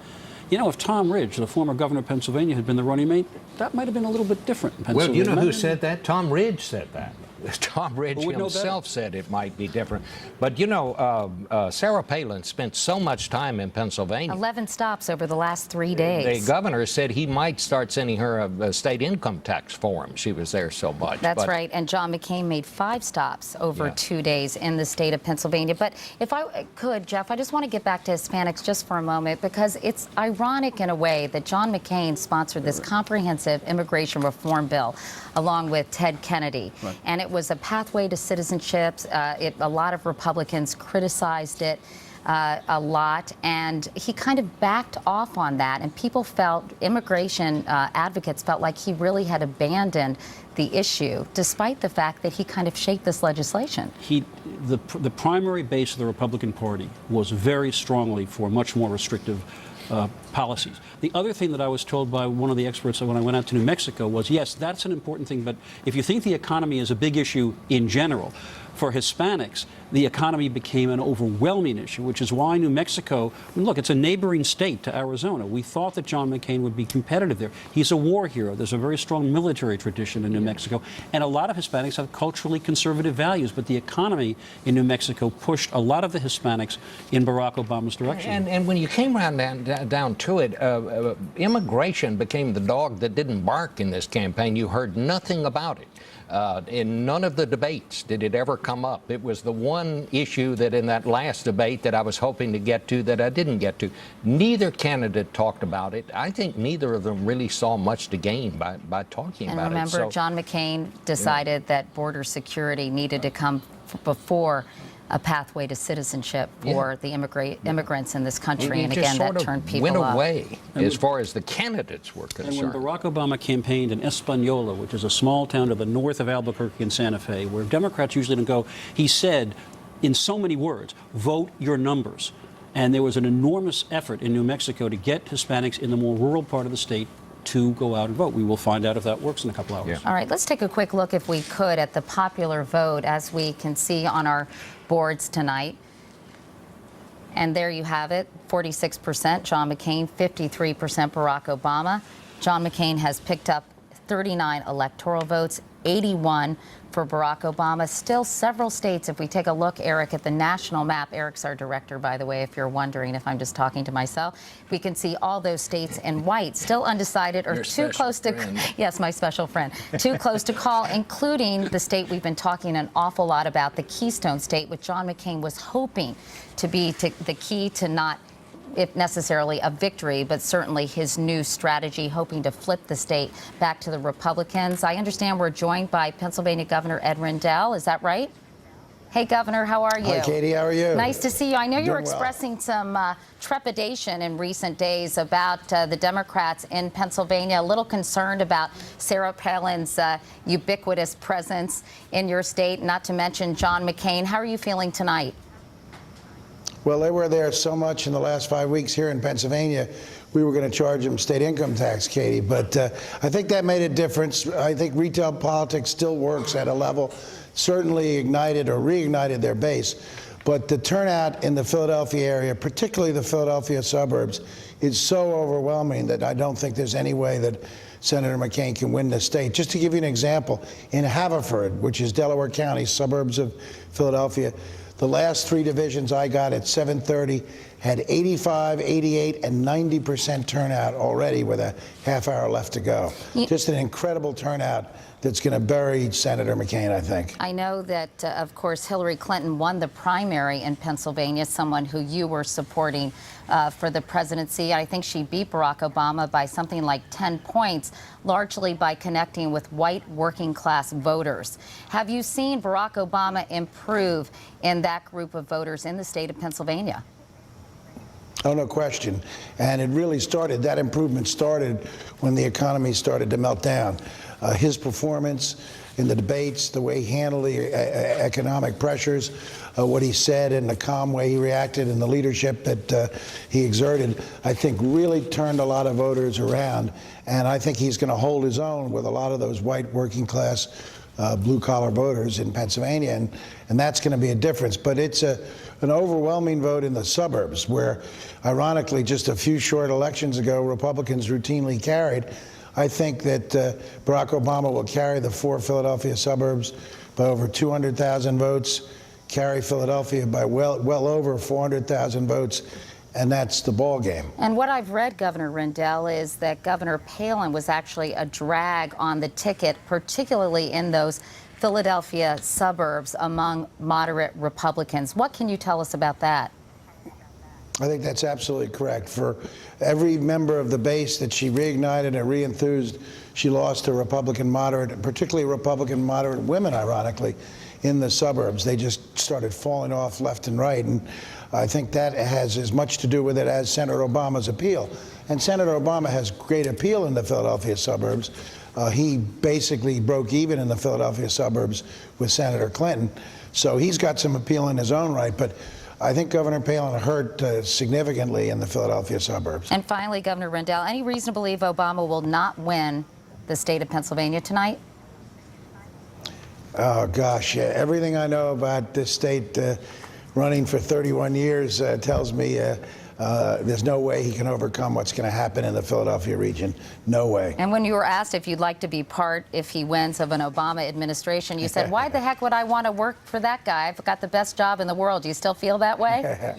you know, if Tom Ridge, the former governor of Pennsylvania, had been the running mate, that might have been a little bit different in Pennsylvania. Well, you know who said that? Tom Ridge said that. Tom Ridge himself said it might be different. But, you know, Sarah Palin spent so much time in Pennsylvania. 11 stops over the last 3 days. The governor said he might start sending her a state income tax form. She was there so much. That's right. And John McCain made 5 stops over 2 days in the state of Pennsylvania. But if I could, Jeff, I just want to get back to Hispanics just for a moment, because it's ironic in a way that John McCain sponsored this comprehensive immigration reform bill along with Ted Kennedy. Right. And it was a pathway to citizenship. A lot of Republicans criticized it a lot, and he kind of backed off on that. And people felt, immigration advocates felt like he really had abandoned the issue, despite the fact that he kind of shaped this legislation. The primary base of the Republican Party was very strongly for much more restrictive policies. The other thing that I was told by one of the experts when I went out to New Mexico was, yes, that's an important thing, but if you think the economy is a big issue in general, for Hispanics, the economy became an overwhelming issue, which is why New Mexico, look, it's a neighboring state to Arizona. We thought that John McCain would be competitive there. He's a war hero. There's a very strong military tradition in New Mexico, and a lot of Hispanics have culturally conservative values, but the economy in New Mexico pushed a lot of the Hispanics in Barack Obama's direction. And when you came around down to it, immigration became the dog that didn't bark in this campaign. You heard nothing about it. In none of the debates did it ever come up. It was the one issue that in that last debate that I was hoping to get to that I didn't get to. Neither candidate talked about it. I think neither of them really saw much to gain by talking about it. And remember, John McCain decided that border security needed to come before a pathway to citizenship for the immigrants in this country. And again, that turned people went off. away as far as the candidates were concerned. And when Barack Obama campaigned in Española, which is a small town to the north of Albuquerque and Santa Fe, where Democrats usually don't go, he said, in so many words, vote your numbers. And there was an enormous effort in New Mexico to get Hispanics in the more rural part of the state to go out and vote. We will find out if that works in a couple hours. All right, let's take a quick look, if we could, at the popular vote, as we can see on our boards tonight. And there you have it, 46% John McCain, 53% Barack Obama. John McCain has picked up 39 electoral votes, 81 for Barack Obama. Still several states, if we take a look, Eric, at the national map, Eric's our director, by the way, if you're wondering if I'm just talking to myself, we can see all those states in white, still undecided or too close to, yes, my special friend, too close to call, including the state we've been talking an awful lot about, the Keystone State, which John McCain was hoping to be the key to not, if necessarily a victory, but certainly his new strategy, hoping to flip the state back to the Republicans. I understand we're joined by Pennsylvania Governor Ed Rendell. Is that right? Hey, Governor, how are you? Hi, Katie. How are you? Nice to see you. I know you were expressing some trepidation in recent days about the Democrats in Pennsylvania, a little concerned about Sarah Palin's ubiquitous presence in your state, not to mention John McCain. How are you feeling tonight? Well, they were there so much in the last 5 weeks here in Pennsylvania, we were going to charge them state income tax, Katie. But I think that made a difference. I think retail politics still works at a level, certainly ignited or reignited their base. But the turnout in the Philadelphia area, particularly the Philadelphia suburbs, is so overwhelming that I don't think there's any way that Senator McCain can win the state. Just to give you an example, in Haverford, which is Delaware County, suburbs of Philadelphia, The last 3 divisions I got at 7:30 had 85, 88, and 90% turnout already with a half hour left to go. Just an incredible turnout that's going to bury Senator McCain, I think. I know that, of course, Hillary Clinton won the primary in Pennsylvania, someone who you were supporting for the presidency. I think she beat Barack Obama by something like 10 points, largely by connecting with white working class voters. Have you seen Barack Obama improve in that group of voters in the state of Pennsylvania? Oh, no question. And it really started, that improvement started when the economy started to melt down. His performance in the debates, the way he handled the economic pressures, what he said, and the calm way he reacted, and the leadership that he exerted, I think really turned a lot of voters around. And I think he's going to hold his own with a lot of those white working class blue-collar voters in Pennsylvania, and that's going to be a difference. But it's an overwhelming vote in the suburbs, where, ironically, just a few short elections ago, Republicans routinely carried. I think that Barack Obama will carry the 4 Philadelphia suburbs by over 200,000 votes, carry Philadelphia by well over 400,000 votes, and that's the ball game. And what I've read, Governor Rendell, is that Governor Palin was actually a drag on the ticket, particularly in those Philadelphia suburbs among moderate Republicans. What can you tell us about that? I think that's absolutely correct. For every member of the base that she reignited and re-enthused, she lost to Republican moderate, particularly Republican moderate women, ironically, in the suburbs. They just started falling off left and right. And I think that has as much to do with it as Senator Obama's appeal. And Senator Obama has great appeal in the Philadelphia suburbs. He basically broke even in the Philadelphia suburbs with Senator Clinton. So he's got some appeal in his own right. But I think Governor Palin hurt significantly in the Philadelphia suburbs. And finally, Governor Rendell, any reason to believe Obama will not win the state of Pennsylvania tonight? Oh, gosh. Everything I know about this state running for 31 years tells me there's no way he can overcome what's going to happen in the Philadelphia region. No way. And when you were asked if you'd like to be part, if he wins, of an Obama administration, you said, why the heck would I want to work for that guy? I've got the best job in the world. Do you still feel that way?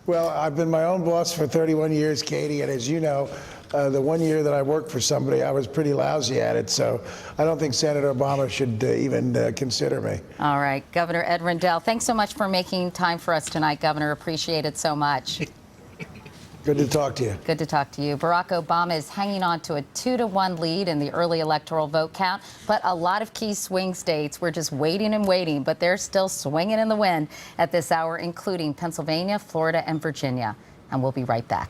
Well, I've been my own boss for 31 years, Katie, and as you know, the 1 year that I worked for somebody, I was pretty lousy at it, so I don't think Senator Obama should even consider me. All right, Governor Ed Rendell, thanks so much for making time for us tonight, Governor. Appreciate it so much. Good to talk to you. Good to talk to you. Barack Obama is hanging on to a 2-to-1 lead in the early electoral vote count, but a lot of key swing states, we're just waiting and waiting, but they're still swinging in the wind at this hour, including Pennsylvania, Florida, and Virginia. And we'll be right back.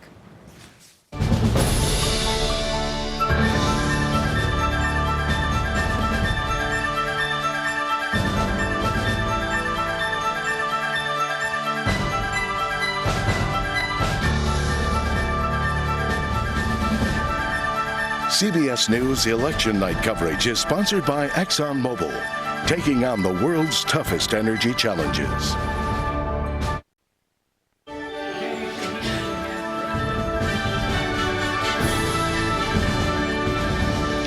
CBS News Election Night coverage is sponsored by ExxonMobil, taking on the world's toughest energy challenges.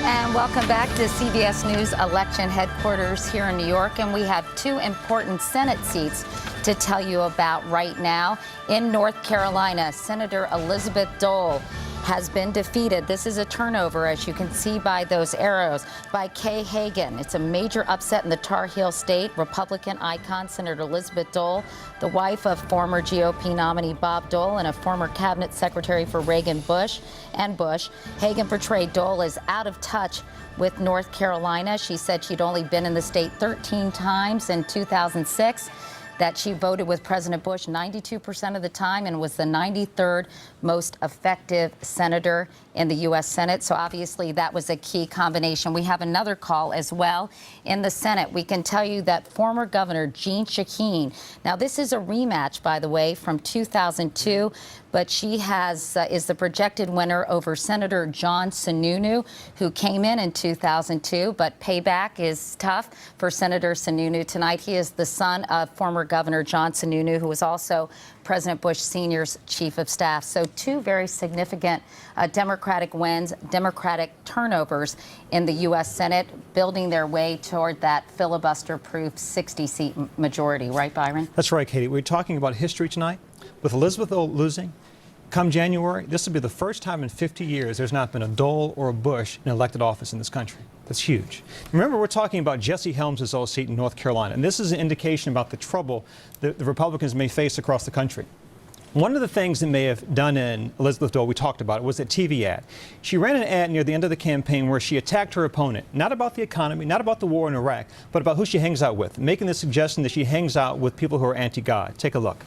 And welcome back to CBS News Election Headquarters here in New York. And we have 2 important Senate seats to tell you about right now. In North Carolina, Senator Elizabeth Dole has been defeated. This is a turnover, as you can see by those arrows, by Kay Hagan. It's a major upset in the Tar Heel state. Republican icon Senator Elizabeth Dole, the wife of former GOP nominee Bob Dole and a former cabinet secretary for Reagan Bush. Hagan portrayed Dole as out of touch with North Carolina. She said she'd only been in the state 13 times in 2006. That she voted with President Bush 92% of the time and was the 93rd most effective senator in the U.S. Senate. So obviously that was a key combination. We have another call as well in the Senate. We can tell you that former Governor Jeanne Shaheen, now this is a rematch, by the way, from 2002, but she is the projected winner over Senator John Sununu, who came in 2002, but payback is tough for Senator Sununu tonight. He is the son of former Governor John Sununu, who was also President Bush Sr.'s chief of staff. So two very significant Democratic wins, Democratic turnovers in the U.S. Senate, building their way toward that filibuster-proof 60-seat majority. Right, Byron? That's right, Katie. We're talking about history tonight. With Elizabeth losing, come January, this will be the first time in 50 years there's not been a Dole or a Bush in elected office in this country. That's huge. Remember, we're talking about Jesse Helms' old seat in North Carolina, and this is an indication about the trouble that the Republicans may face across the country. One of the things that may have done in Elizabeth Dole, we talked about it, was that TV ad. She ran an ad near the end of the campaign where she attacked her opponent, not about the economy, not about the war in Iraq, but about who she hangs out with, making the suggestion that she hangs out with people who are anti-God. Take a look.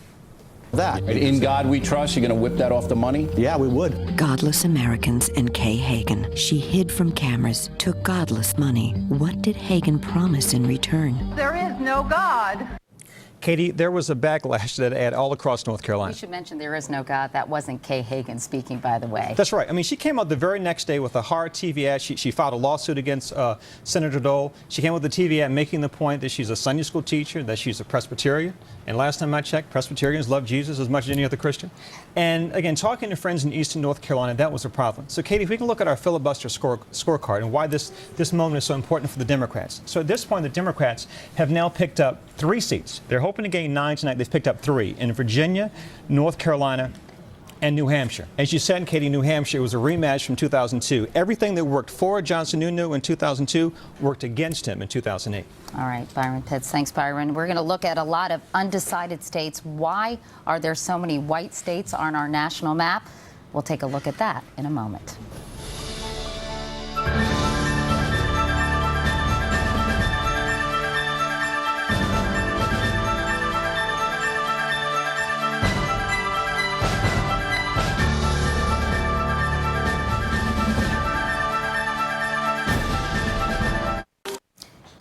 That. In God we trust, you're going to whip that off the money? Yeah, we would. Godless Americans and Kay Hagan. She hid from cameras, took godless money. What did Hagan promise in return? There is no God. Katie, there was a backlash to that ad all across North Carolina. We should mention there is no God. That wasn't Kay Hagan speaking, by the way. That's right. I mean, she came out the very next day with a hard TV ad. She filed a lawsuit against Senator Dole. She came with the TV ad making the point that she's a Sunday school teacher, that she's a Presbyterian. And last time I checked, Presbyterians love Jesus as much as any other Christian. And again, talking to friends in Eastern North Carolina, that was a problem. So, Katie, if we can look at our filibuster scorecard and why this moment is so important for the Democrats. So at this point, the Democrats have now picked up 3 seats. They're hoping to gain 9 tonight. They've picked up 3 in Virginia, North Carolina, and New Hampshire. As you said, Katie, New Hampshire was a rematch from 2002. Everything that worked for John Sununu in 2002 worked against him in 2008. All right, Byron Pitts. Thanks, Byron. We're going to look at a lot of undecided states. Why are there so many white states on our national map? We'll take a look at that in a moment.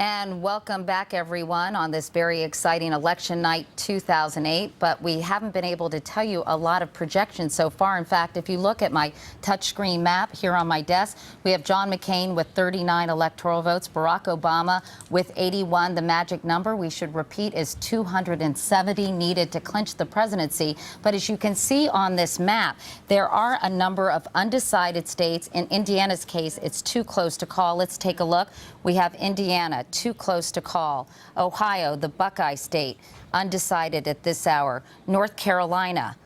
And welcome back, everyone, on this very exciting election night 2008. But we haven't been able to tell you a lot of projections so far. In fact, if you look at my touchscreen map here on my desk, we have John McCain with 39 electoral votes, Barack Obama with 81. The magic number, we should repeat, is 270 needed to clinch the presidency. But as you can see on this map, there are a number of undecided states. In Indiana's case, it's too close to call. Let's take a look. We have Indiana, too close to call. Ohio, the Buckeye state, undecided at this hour. North Carolina,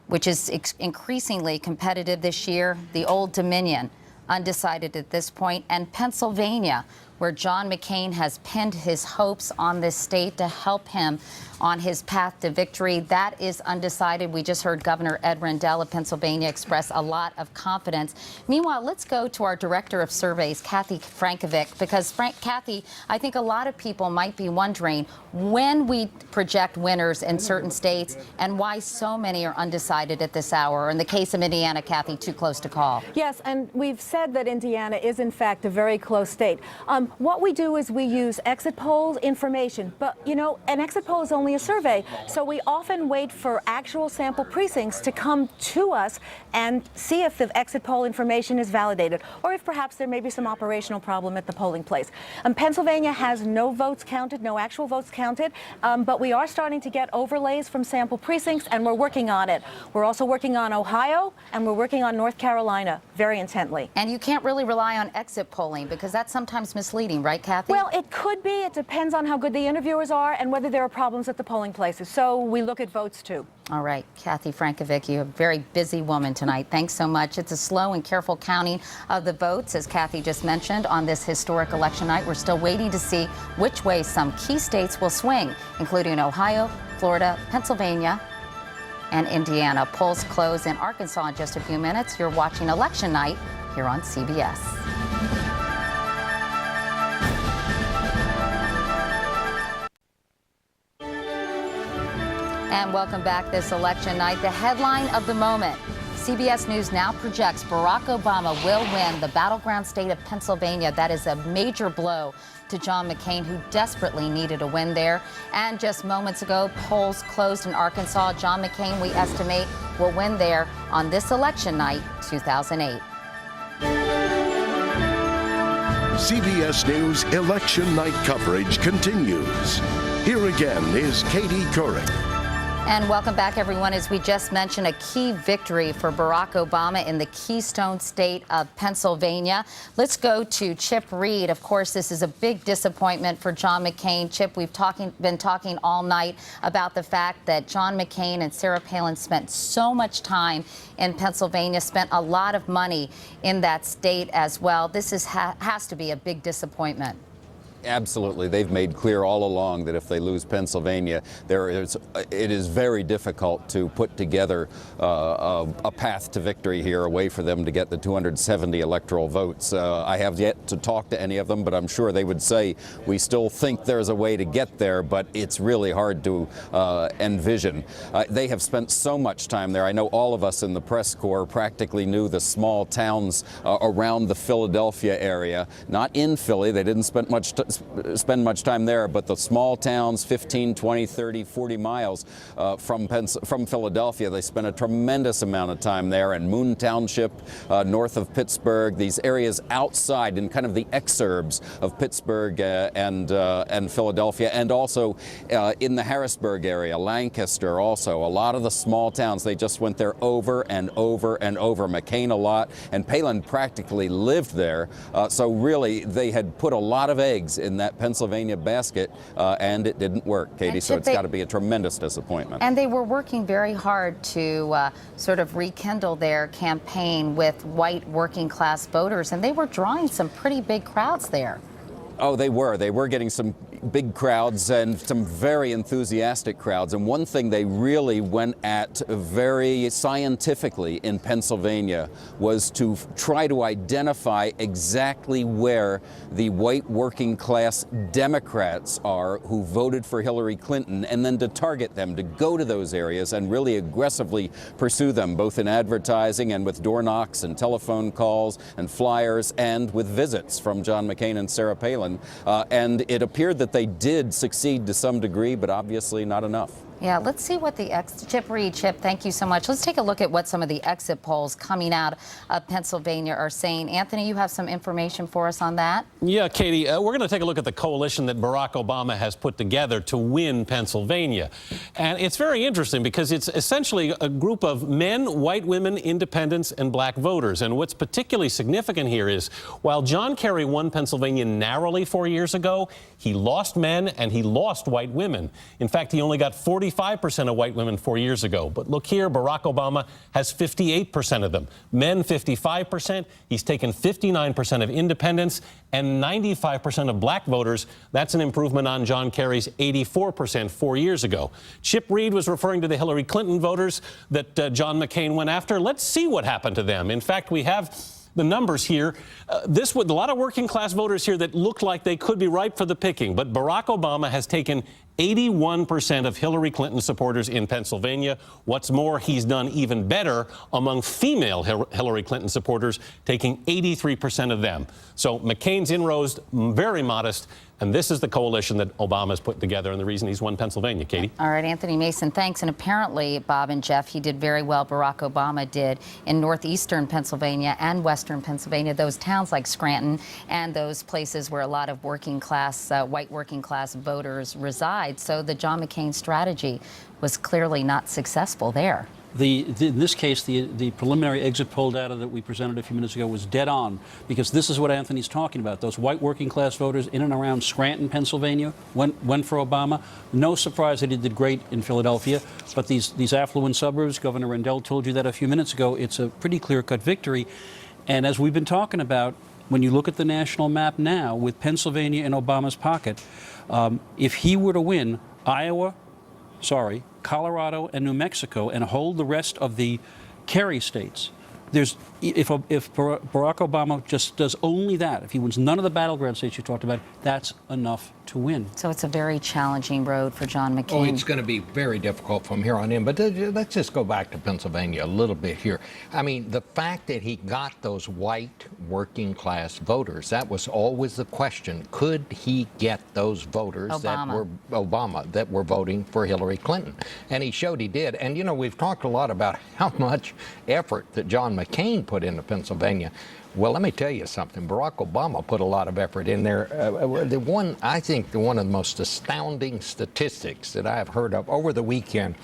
which is increasingly competitive this year. The Old Dominion, undecided at this point. And Pennsylvania, where John McCain has pinned his hopes on this state to help him on his path to victory. That is undecided. We just heard Governor Ed Rendell of Pennsylvania express a lot of confidence. Meanwhile, let's go to our Director of Surveys, Kathy Frankovic, because Kathy, I think a lot of people might be wondering when we project winners in certain states and why so many are undecided at this hour. In the case of Indiana, Kathy, too close to call. Yes, and we've said that Indiana is, in fact, a very close state. What we do is we use exit poll information, but, you know, an exit poll is only a survey, so we often wait for actual sample precincts to come to us and see if the exit poll information is validated, or if perhaps there may be some operational problem at the polling place. Pennsylvania has no votes counted, no actual votes counted, but we are starting to get overlays from sample precincts, and we're working on it. We're also working on Ohio, and we're working on North Carolina very intently. And you can't really rely on exit polling because that's sometimes misleading, right, Kathy? Well, it could be. It depends on how good the interviewers are and whether there are problems at the polling places. So we look at votes, too. All right. Kathy Frankovic, you're a very busy woman tonight. Thanks so much. It's a slow and careful counting of the votes, as Kathy just mentioned, on this historic election night. We're still waiting to see which way some key states will swing, including Ohio, Florida, Pennsylvania, and Indiana. Polls close in Arkansas in just a few minutes. You're watching Election Night here on CBS. And welcome back this election night. The headline of the moment, CBS News now projects Barack Obama will win the battleground state of Pennsylvania. That is a major blow to John McCain, who desperately needed a win there. And just moments ago, polls closed in Arkansas. John McCain, we estimate, will win there on this election night, 2008. CBS News election night coverage continues. Here again is Katie Couric. And welcome back, everyone. As we just mentioned, a key victory for Barack Obama in the Keystone State of Pennsylvania. Let's go to Chip Reed. Of course, this is a big disappointment for John McCain. Chip, we've been talking all night about the fact that John McCain and Sarah Palin spent so much time in Pennsylvania, spent a lot of money in that state as well. This has to be a big disappointment. Absolutely. They've made clear all along that if they lose Pennsylvania, it is very difficult to put together a path to victory here, a way for them to get the 270 electoral votes. I have yet to talk to any of them, but I'm sure they would say we still think there's a way to get there, but it's really hard to envision. They have spent so much time there. I know all of us in the press corps practically knew the small towns around the Philadelphia area, not in Philly. They didn't spend much time there, but the small towns, 15, 20, 30, 40 miles from Philadelphia, they spent a tremendous amount of time there. And Moon Township, north of Pittsburgh, these areas outside in kind of the exurbs of Pittsburgh and Philadelphia, and also in the Harrisburg area, Lancaster also. A lot of the small towns, they just went there over and over and over. McCain a lot, and Palin practically lived there. So really, they had put a lot of eggs in that Pennsylvania basket, and it didn't work, Katie, so it's got to be a tremendous disappointment. And they were working very hard to sort of rekindle their campaign with white working class voters, and they were drawing some pretty big crowds there. Oh, they were. They were getting some big crowds and some very enthusiastic crowds. And one thing they really went at very scientifically in Pennsylvania was to try to identify exactly where the white working class Democrats are who voted for Hillary Clinton, and then to target them, to go to those areas and really aggressively pursue them, both in advertising and with door knocks and telephone calls and flyers and with visits from John McCain and Sarah Palin. And it appeared that they did succeed to some degree, but obviously not enough. Yeah, let's see what Chip Reed, Chip, thank you so much. Let's take a look at what some of the exit polls coming out of Pennsylvania are saying. Anthony, you have some information for us on that? Yeah, Katie, we're going to take a look at the coalition that Barack Obama has put together to win Pennsylvania. And it's very interesting because it's essentially a group of men, white women, independents, and black voters. And what's particularly significant here is while John Kerry won Pennsylvania narrowly 4 years ago, he lost men and he lost white women. In fact, he only got 45% of white women 4 years ago. But look here, Barack Obama has 58% of them. Men, 55%. He's taken 59% of independents and 95% of black voters. That's an improvement on John Kerry's 84% 4 years ago. Chip Reed was referring to the Hillary Clinton voters that John McCain went after. Let's see what happened to them. In fact, we have the numbers here. A lot of working class voters here that look like they could be ripe for the picking. But Barack Obama has taken 81% of Hillary Clinton supporters in Pennsylvania. What's more, he's done even better among female Hillary Clinton supporters, taking 83% of them. So McCain's inroads very modest, and this is the coalition that Obama's put together and the reason he's won Pennsylvania. Katie? All right, Anthony Mason, thanks. And apparently, Bob and Jeff, he did very well, Barack Obama did, in northeastern Pennsylvania and western Pennsylvania, those towns like Scranton and those places where a lot of working class, white working class voters reside. So the John McCain strategy was clearly not successful there. In this case, the preliminary exit poll data that we presented a few minutes ago was dead on, because this is what Anthony's talking about. Those white working class voters in and around Scranton, Pennsylvania, went for Obama. No surprise that he did great in Philadelphia, but these affluent suburbs, Governor Rendell told you that a few minutes ago, it's a pretty clear-cut victory. And as we've been talking about, when you look at the national map now, with Pennsylvania in Obama's pocket, if he were to win Colorado and New Mexico and hold the rest of the Kerry states, there's if Barack Obama just does only that, if he wins none of the battleground states you talked about, that's enough to win. So it's a very challenging road for John McCain. Oh, it's going to be very difficult from here on in. But let's just go back to Pennsylvania a little bit here. I mean, the fact that he got those white working class voters, that was always the question. Could he get those voters that were voting for Hillary Clinton? And he showed he did. And, you know, we've talked a lot about how much effort that John McCain put into Pennsylvania. Well, let me tell you something. Barack Obama put a lot of effort in there. I think one of the most astounding statistics that I have heard of over the weekend,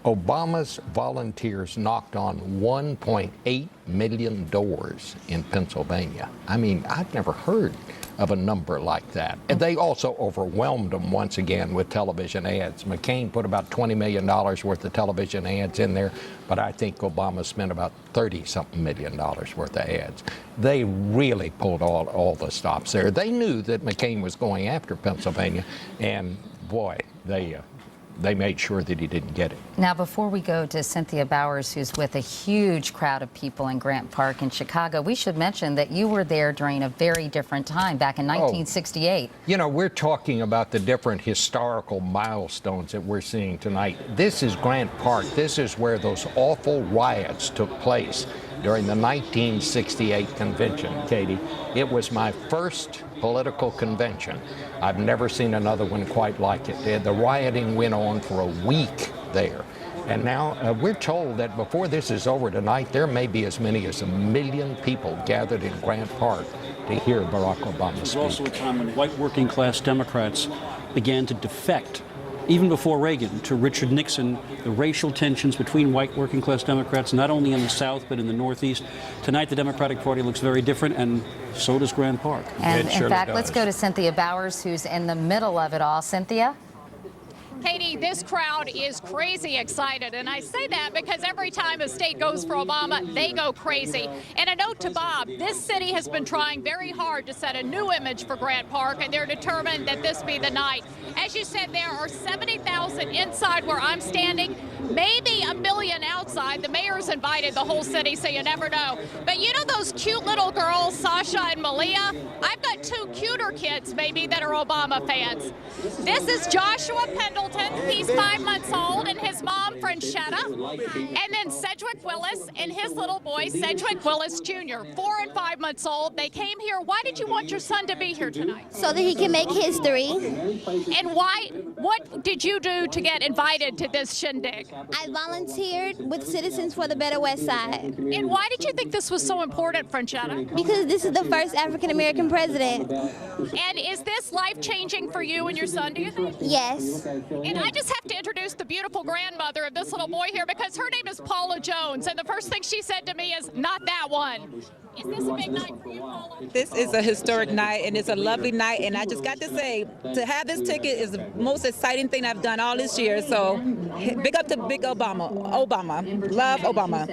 Obama's volunteers knocked on 1.8 million doors in Pennsylvania. I mean, I've never heard of a number like that. And they also overwhelmed them once again with television ads. McCain put about $20 million worth of television ads in there, but I think Obama spent about $30-something million worth of ads. They really pulled all the stops there. They knew that McCain was going after Pennsylvania, and boy, they made sure that he didn't get it. Now, before we go to Cynthia Bowers, who's with a huge crowd of people in Grant Park in Chicago, we should mention that you were there during a very different time, back in 1968. You know, we're talking about the different historical milestones that we're seeing tonight. This is Grant Park. This is where those awful riots took place during the 1968 convention, Katie. It was my first political convention. I've never seen another one quite like it. The rioting went on for a week there. And now we're told that before this is over tonight, there may be as many as 1 million people gathered in Grant Park to hear Barack Obama speak. It was also a time when white working class Democrats began to defect, even before Reagan, to Richard Nixon. The racial tensions between white working class Democrats, not only in the South but in the Northeast. Tonight the Democratic Party looks very different, and so does Grant Park. And in fact, let's go to Cynthia Bowers, who's in the middle of it all. Cynthia? Katie, this crowd is crazy excited, and I say that because every time a state goes for Obama, they go crazy. And a note to Bob, this city has been trying very hard to set a new image for Grant Park, and they're determined that this be the night. As you said, there are 70,000 inside where I'm standing, maybe 1 million outside. The mayor's invited the whole city, so you never know. But you know those cute little girls, Sasha and Malia? I've got 2 cuter kids, maybe, that are Obama fans. This is Joshua Pendleton. He's 5 months old, and his mom, Franchetta. And then Sedgwick Willis and his little boy, Sedgwick Willis Jr., 4 and 5 months old. They came here. Why did you want your son to be here tonight? So that he can make history. And why? What did you do to get invited to this shindig? I volunteered with Citizens for the Better West Side. And why did you think this was so important, Franchetta? Because this is the first African-American president. And is this life-changing for you and your son, do you think? Yes. And I just have to introduce the beautiful grandmother of this little boy here, because her name is Paula Jones, and the first thing she said to me is, "Not that one." Is this a big night for you, Paula? This is a historic night, and it's a lovely night, and I just got to say, to have this ticket is the most exciting thing I've done all this year, so big up to Big Obama. Love Obama.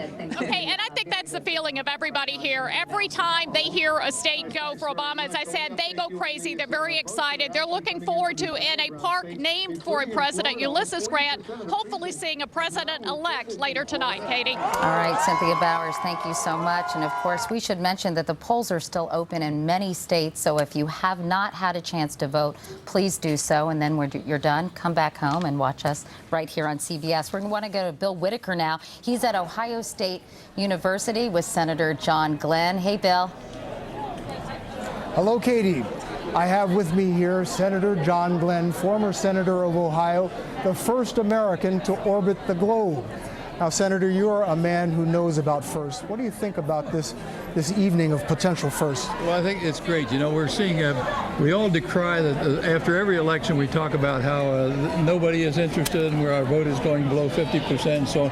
Okay, and I think that's the feeling of everybody here. Every time they hear a state go for Obama, as I said, they go crazy. They're very excited. They're looking forward to, in a park named for a president, Ulysses Grant, hopefully seeing a president-elect later tonight. Katie? All right, Cynthia Bowers, thank you so much. And of course, we should mention that the polls are still open in many states, so if you have not had a chance to vote, please do so. And then when you're done, come back home and watch us right here on CBS. We're going to want to go to Bill Whitaker now. He's at Ohio State University with Senator John Glenn. Hey, Bill. Hello, Katie. I have with me here Senator John Glenn, former senator of Ohio, the first American to orbit the globe. Now, Senator, you are a man who knows about firsts. What do you think about this evening of potential firsts? Well, I think it's great. You know, we're seeing, we all decry that after every election we talk about how nobody is interested and where our vote is going below 50%. So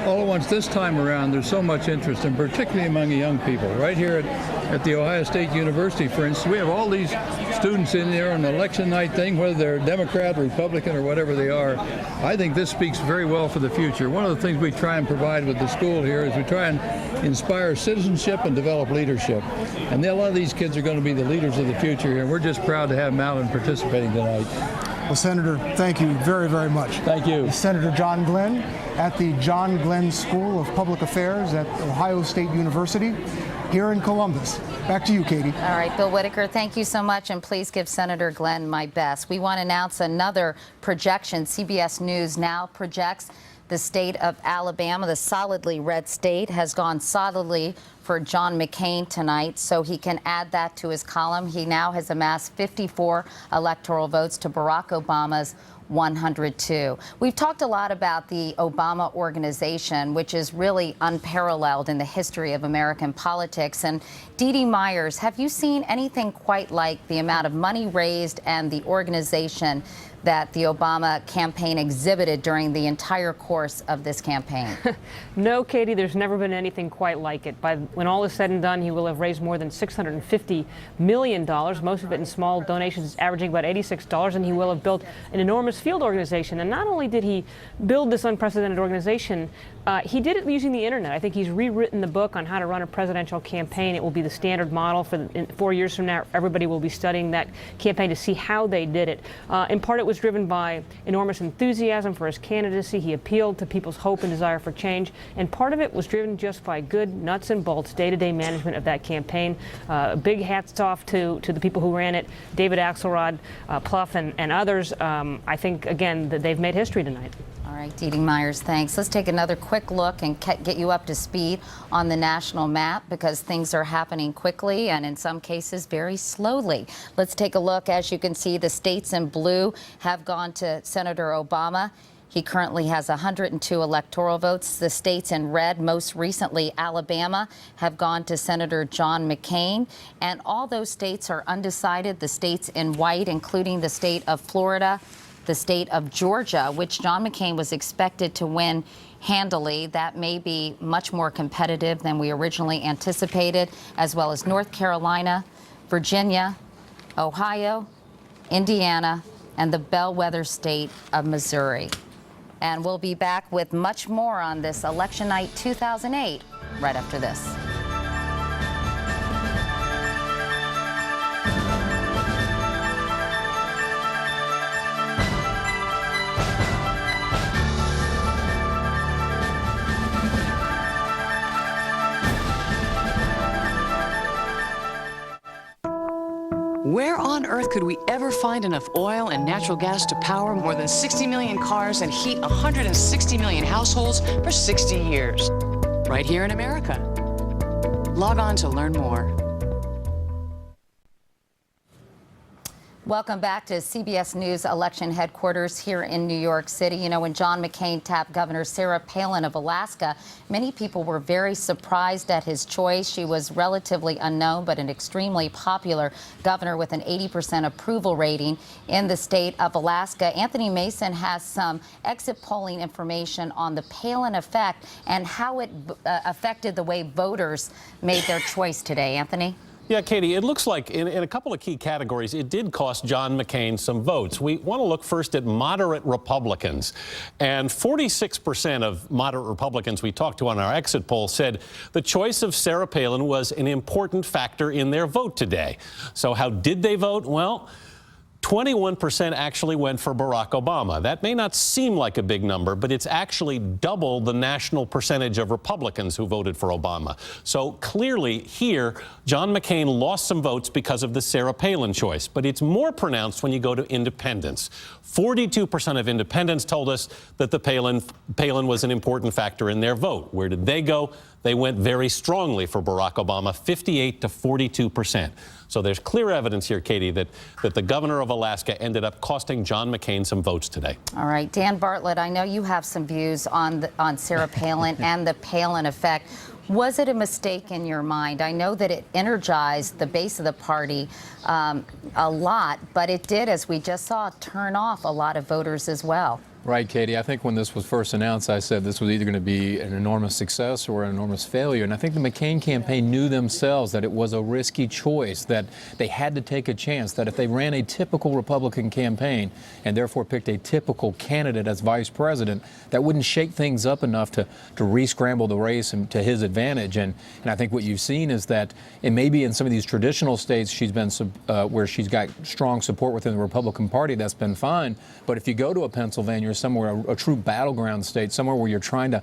all at once this time around, there's so much interest, and particularly among the young people. Right here at the Ohio State University, for instance, we have all these students in there on an election night thing, whether they're Democrat, Republican, or whatever they are. I think this speaks very well for the future. One of the things we try and provide with the school here is we try and inspire citizenship and develop leadership. And a lot of these kids are going to be the leaders of the future here, and we're just proud to have them out and participating tonight. Well, Senator, thank you very, very much. Thank you. Senator John Glenn at the John Glenn School of Public Affairs at Ohio State University here in Columbus. Back to you, Katie. All right, Bill Whitaker, thank you so much, and please give Senator Glenn my best. We want to announce another projection. CBS News now projects the state of Alabama, the solidly red state, has gone solidly for John McCain tonight, so he can add that to his column. He now has amassed 54 electoral votes to Barack Obama's 102. We've talked a lot about the Obama organization, which is really unparalleled in the history of American politics. And Dee Dee Myers, have you seen anything quite like the amount of money raised and the organization that the Obama campaign exhibited during the entire course of this campaign? No, Katie, there's never been anything quite like it. When all is said and done, he will have raised more than $650 million, most of it in small donations, averaging about $86, and he will have built an enormous field organization. And not only did he build this unprecedented organization, he did it using the internet. I think he's rewritten the book on how to run a presidential campaign. It will be the standard model for in 4 years from now. Everybody will be studying that campaign to see how they did it. In part, it was driven by enormous enthusiasm for his candidacy. He appealed to people's hope and desire for change. And part of it was driven just by good nuts and bolts day-to-day management of that campaign. Big hats off to the people who ran it, David Axelrod, Plouffe, and others. I think, again, that they've made history tonight. All right, Dee Dee Myers, thanks. Let's take another quick look and get you up to speed on the national map, because things are happening quickly and in some cases very slowly. Let's take a look. As you can see, the states in blue have gone to Senator Obama. He currently has 102 electoral votes. The states in red, most recently Alabama, have gone to Senator John McCain. And all those states are undecided. The states in white, including the state of Florida, the state of Georgia, which John McCain was expected to win handily. That may be much more competitive than we originally anticipated, as well as North Carolina, Virginia, Ohio, Indiana, and the bellwether state of Missouri. And we'll be back with much more on this election night 2008 right after this. Where on earth could we ever find enough oil and natural gas to power more than 60 million cars and heat 160 million households for 60 years? Right here in America. Log on to learn more. Welcome back to CBS News election headquarters here in New York City. You know, when John McCain tapped Governor Sarah Palin of Alaska, many people were very surprised at his choice. She was relatively unknown, but an extremely popular governor with an 80% approval rating in the state of Alaska. Anthony Mason has some exit polling information on the Palin effect and how it affected the way voters made their choice today. Anthony? Yeah, Katie, it looks like in a couple of key categories, it did cost John McCain some votes. We want to look first at moderate Republicans. And 46% of moderate Republicans we talked to on our exit poll said the choice of Sarah Palin was an important factor in their vote today. So how did they vote? Well, 21% actually went for Barack Obama. That may not seem like a big number, but it's actually double the national percentage of Republicans who voted for Obama. So clearly here, John McCain lost some votes because of the Sarah Palin choice. But it's more pronounced when you go to independents. 42% of independents told us that the Palin was an important factor in their vote. Where did they go? They went very strongly for Barack Obama, 58 to 42%. So there's clear evidence here, Katie, that the governor of Alaska ended up costing John McCain some votes today. All right, Dan Bartlett, I know you have some views on Sarah Palin and the Palin effect. Was it a mistake in your mind? I know that it energized the base of the party a lot, but it did, as we just saw, turn off a lot of voters as well. Right, Katie. I think when this was first announced, I said this was either going to be an enormous success or an enormous failure. And I think the McCain campaign knew themselves that it was a risky choice, that they had to take a chance, that if they ran a typical Republican campaign and therefore picked a typical candidate as vice president, that wouldn't shake things up enough to re-scramble the race and to his advantage. And I think what you've seen is that, and maybe in some of these traditional states she's been where she's got strong support within the Republican Party, that's been fine. But if you go to a Pennsylvania or somewhere, a true battleground state, somewhere where you're trying to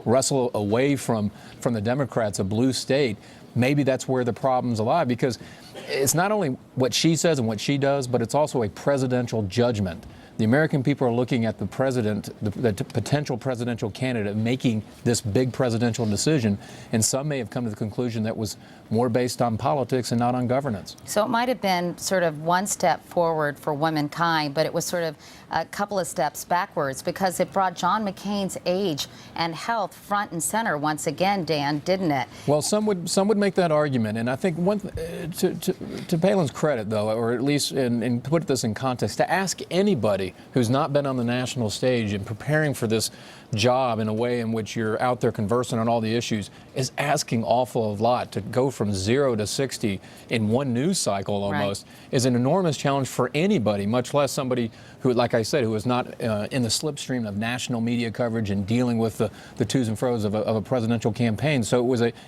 wrestle away from the Democrats, a blue state, maybe that's where the problems lie, because it's not only what she says and what she does, but it's also a presidential judgment. The American people are looking at the president, the potential presidential candidate, making this big presidential decision, and some may have come to the conclusion that was more based on politics and not on governance. So it might have been sort of one step forward for womankind, but it was sort of a couple of steps backwards, because it brought John McCain's age and health front and center once again, Dan, didn't it? Well, some would make that argument, and I think to Palin's credit, though, or at least and put this in context, to ask anybody who's not been on the national stage and preparing for this job in a way in which you're out there conversing on all the issues is asking awful lot. To go from 0 to 60 in one news cycle almost is an enormous challenge for anybody, much less somebody who, like I said, who is not in the slipstream of national media coverage and dealing with the twos and fros of a presidential campaign. So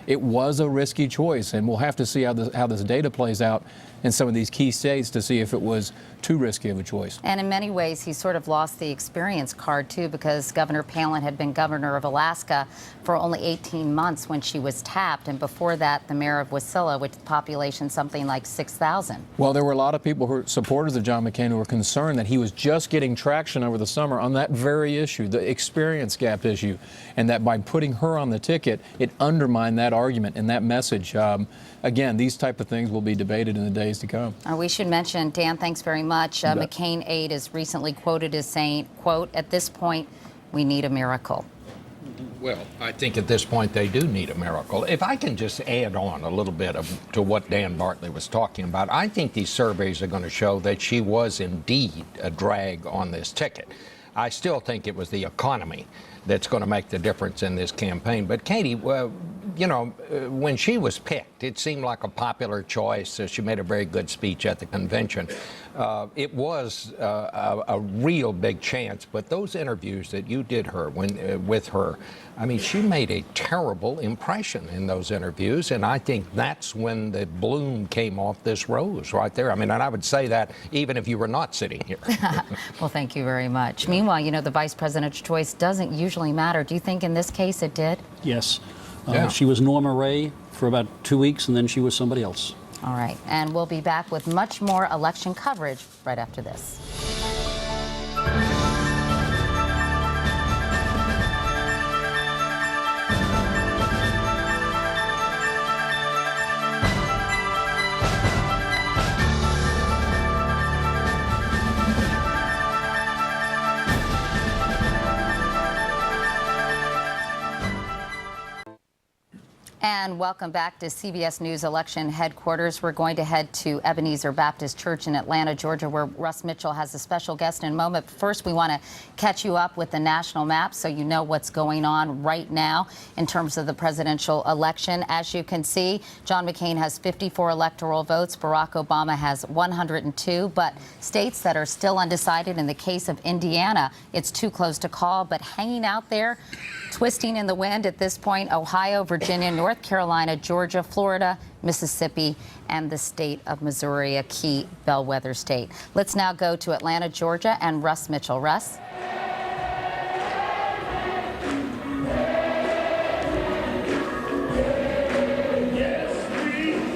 it was a risky choice, and we'll have to see how this data plays out in some of these key states to see if it was too risky of a choice. And in many ways, he sort of lost the experience card, too, because Governor Palin had been governor of Alaska for only 18 months when she was tapped. And before that, the mayor of Wasilla, with population something like 6,000. Well, there were a lot of people who were supporters of John McCain who were concerned that he was just getting traction over the summer on that very issue, the experience gap issue, and that by putting her on the ticket, it undermined that argument and that message. Again, these type of things will be debated in the days to come. We should mention, Dan, thanks very much. McCain aide is recently quoted as saying, quote, "At this point, we need a miracle." Well, I think at this point they do need a miracle. If I can just add on a little bit to what Dan Bartley was talking about, I think these surveys are going to show that she was indeed a drag on this ticket. I still think it was the economy that's going to make the difference in this campaign. But Katie, you know, when she was picked, it seemed like a popular choice. She made a very good speech at the convention. It was a real big chance. But those interviews that you did with her, I mean, she made a terrible impression in those interviews. And I think that's when the bloom came off this rose right there. I mean, and I would say that even if you were not sitting here. Well, thank you very much. Meanwhile, you know, the vice president's choice doesn't usually matter. Do you think in this case it did? Yes. Yeah. She was Norma Ray for about 2 weeks, and then she was somebody else. All right. And we'll be back with much more election coverage right after this. And welcome back to CBS News Election Headquarters. We're going to head to Ebenezer Baptist Church in Atlanta, Georgia, where Russ Mitchell has a special guest in a moment. But first, we want to catch you up with the national map so you know what's going on right now in terms of the presidential election. As you can see, John McCain has 54 electoral votes. Barack Obama has 102. But states that are still undecided, in the case of Indiana, it's too close to call. But hanging out there, twisting in the wind at this point, Ohio, Virginia, North Carolina, Georgia, Florida, Mississippi, and the state of Missouri, a key bellwether state. Let's now go to Atlanta, Georgia, and Russ Mitchell. Russ?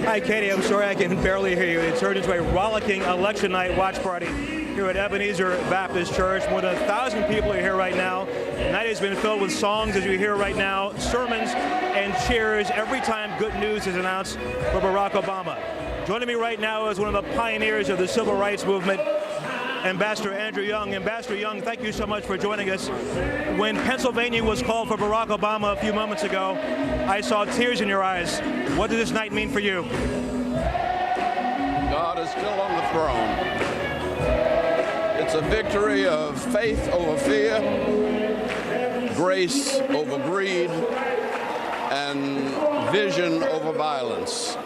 Hi, Katie. I'm sorry I can barely hear you. It turned into a rollicking election night watch party here at Ebenezer Baptist Church. More than 1,000 people are here right now. The night has been filled with songs, as you hear right now, sermons and cheers every time good news is announced for Barack Obama. Joining me right now is one of the pioneers of the civil rights movement, Ambassador Andrew Young. Ambassador Young, thank you so much for joining us. When Pennsylvania was called for Barack Obama a few moments ago, I saw tears in your eyes. What does this night mean for you? God is still on the throne. It's a victory of faith over fear, grace over greed, and vision over violence.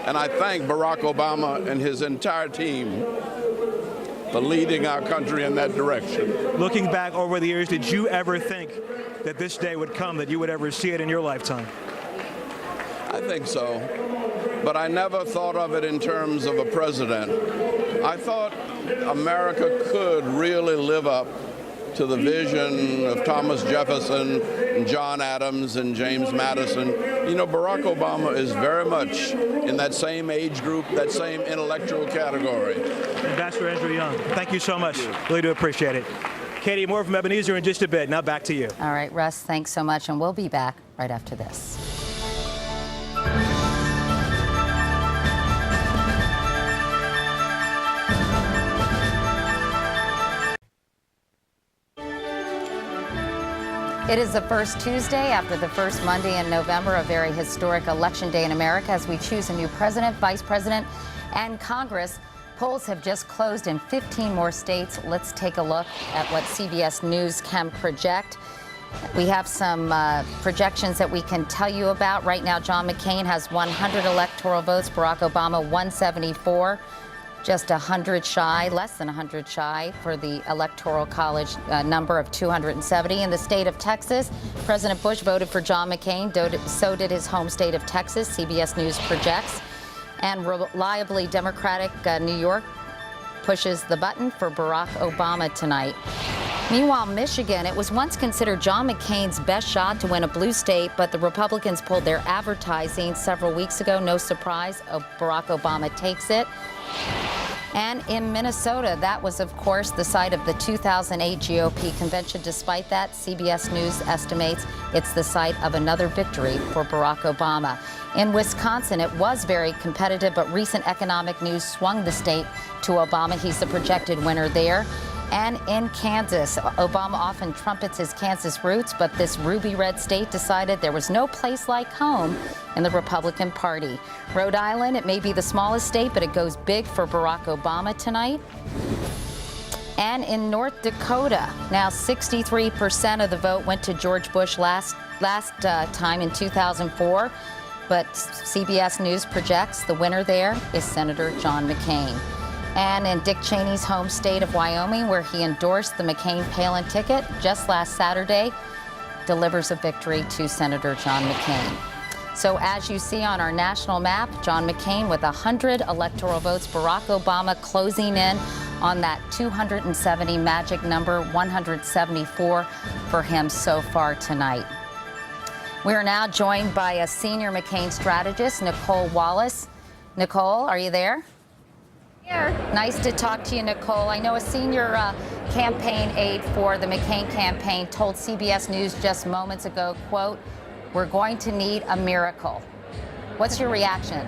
And I thank Barack Obama and his entire team for leading our country in that direction. Looking back over the years, did you ever think that this day would come, that you would ever see it in your lifetime? I think so. But I never thought of it in terms of a president. I thought America could really live up to the vision of Thomas Jefferson and John Adams and James Madison. You know, Barack Obama is very much in that same age group, that same intellectual category. Ambassador Andrew Young, thank you so much. Really do appreciate it. Katie, more from Ebenezer in just a bit. Now back to you. All right, Russ, thanks so much, and we'll be back right after this. It is the first Tuesday after the first Monday in November, a very historic election day in America as we choose a new president, vice president, and Congress. Polls have just closed in 15 more states. Let's take a look at what CBS News can project. We have some projections that we can tell you about. Right now, John McCain has 100 electoral votes, Barack Obama 174. Just 100 shy, less than 100 shy for the Electoral College number of 270. In the state of Texas, President Bush voted for John McCain. So did his home state of Texas, CBS News projects. And reliably Democratic New York pushes the button for Barack Obama tonight. Meanwhile, Michigan, it was once considered John McCain's best shot to win a blue state, but the Republicans pulled their advertising several weeks ago. No surprise, Barack Obama takes it. And in Minnesota, that was, of course, the site of the 2008 GOP convention. Despite that, CBS News estimates it's the site of another victory for Barack Obama. In Wisconsin, it was very competitive, but recent economic news swung the state to Obama. He's the projected winner there. And in Kansas, Obama often trumpets his Kansas roots, but this ruby red state decided there was no place like home in the Republican Party. Rhode Island, it may be the smallest state, but it goes big for Barack Obama tonight. And in North Dakota, now 63% of the vote went to George Bush last time in 2004, but CBS News projects the winner there is Senator John McCain. And in Dick Cheney's home state of Wyoming, where he endorsed the McCain-Palin ticket just last Saturday, delivers a victory to Senator John McCain. So as you see on our national map, John McCain with 100 electoral votes, Barack Obama closing in on that 270 magic number, 174 for him so far tonight. We are now joined by a senior McCain strategist, Nicole Wallace. Nicole, are you there? Here. Nice to talk to you, Nicole. I know a senior campaign aide for the McCain campaign told CBS News just moments ago, quote, "We're going to need a miracle." What's your reaction?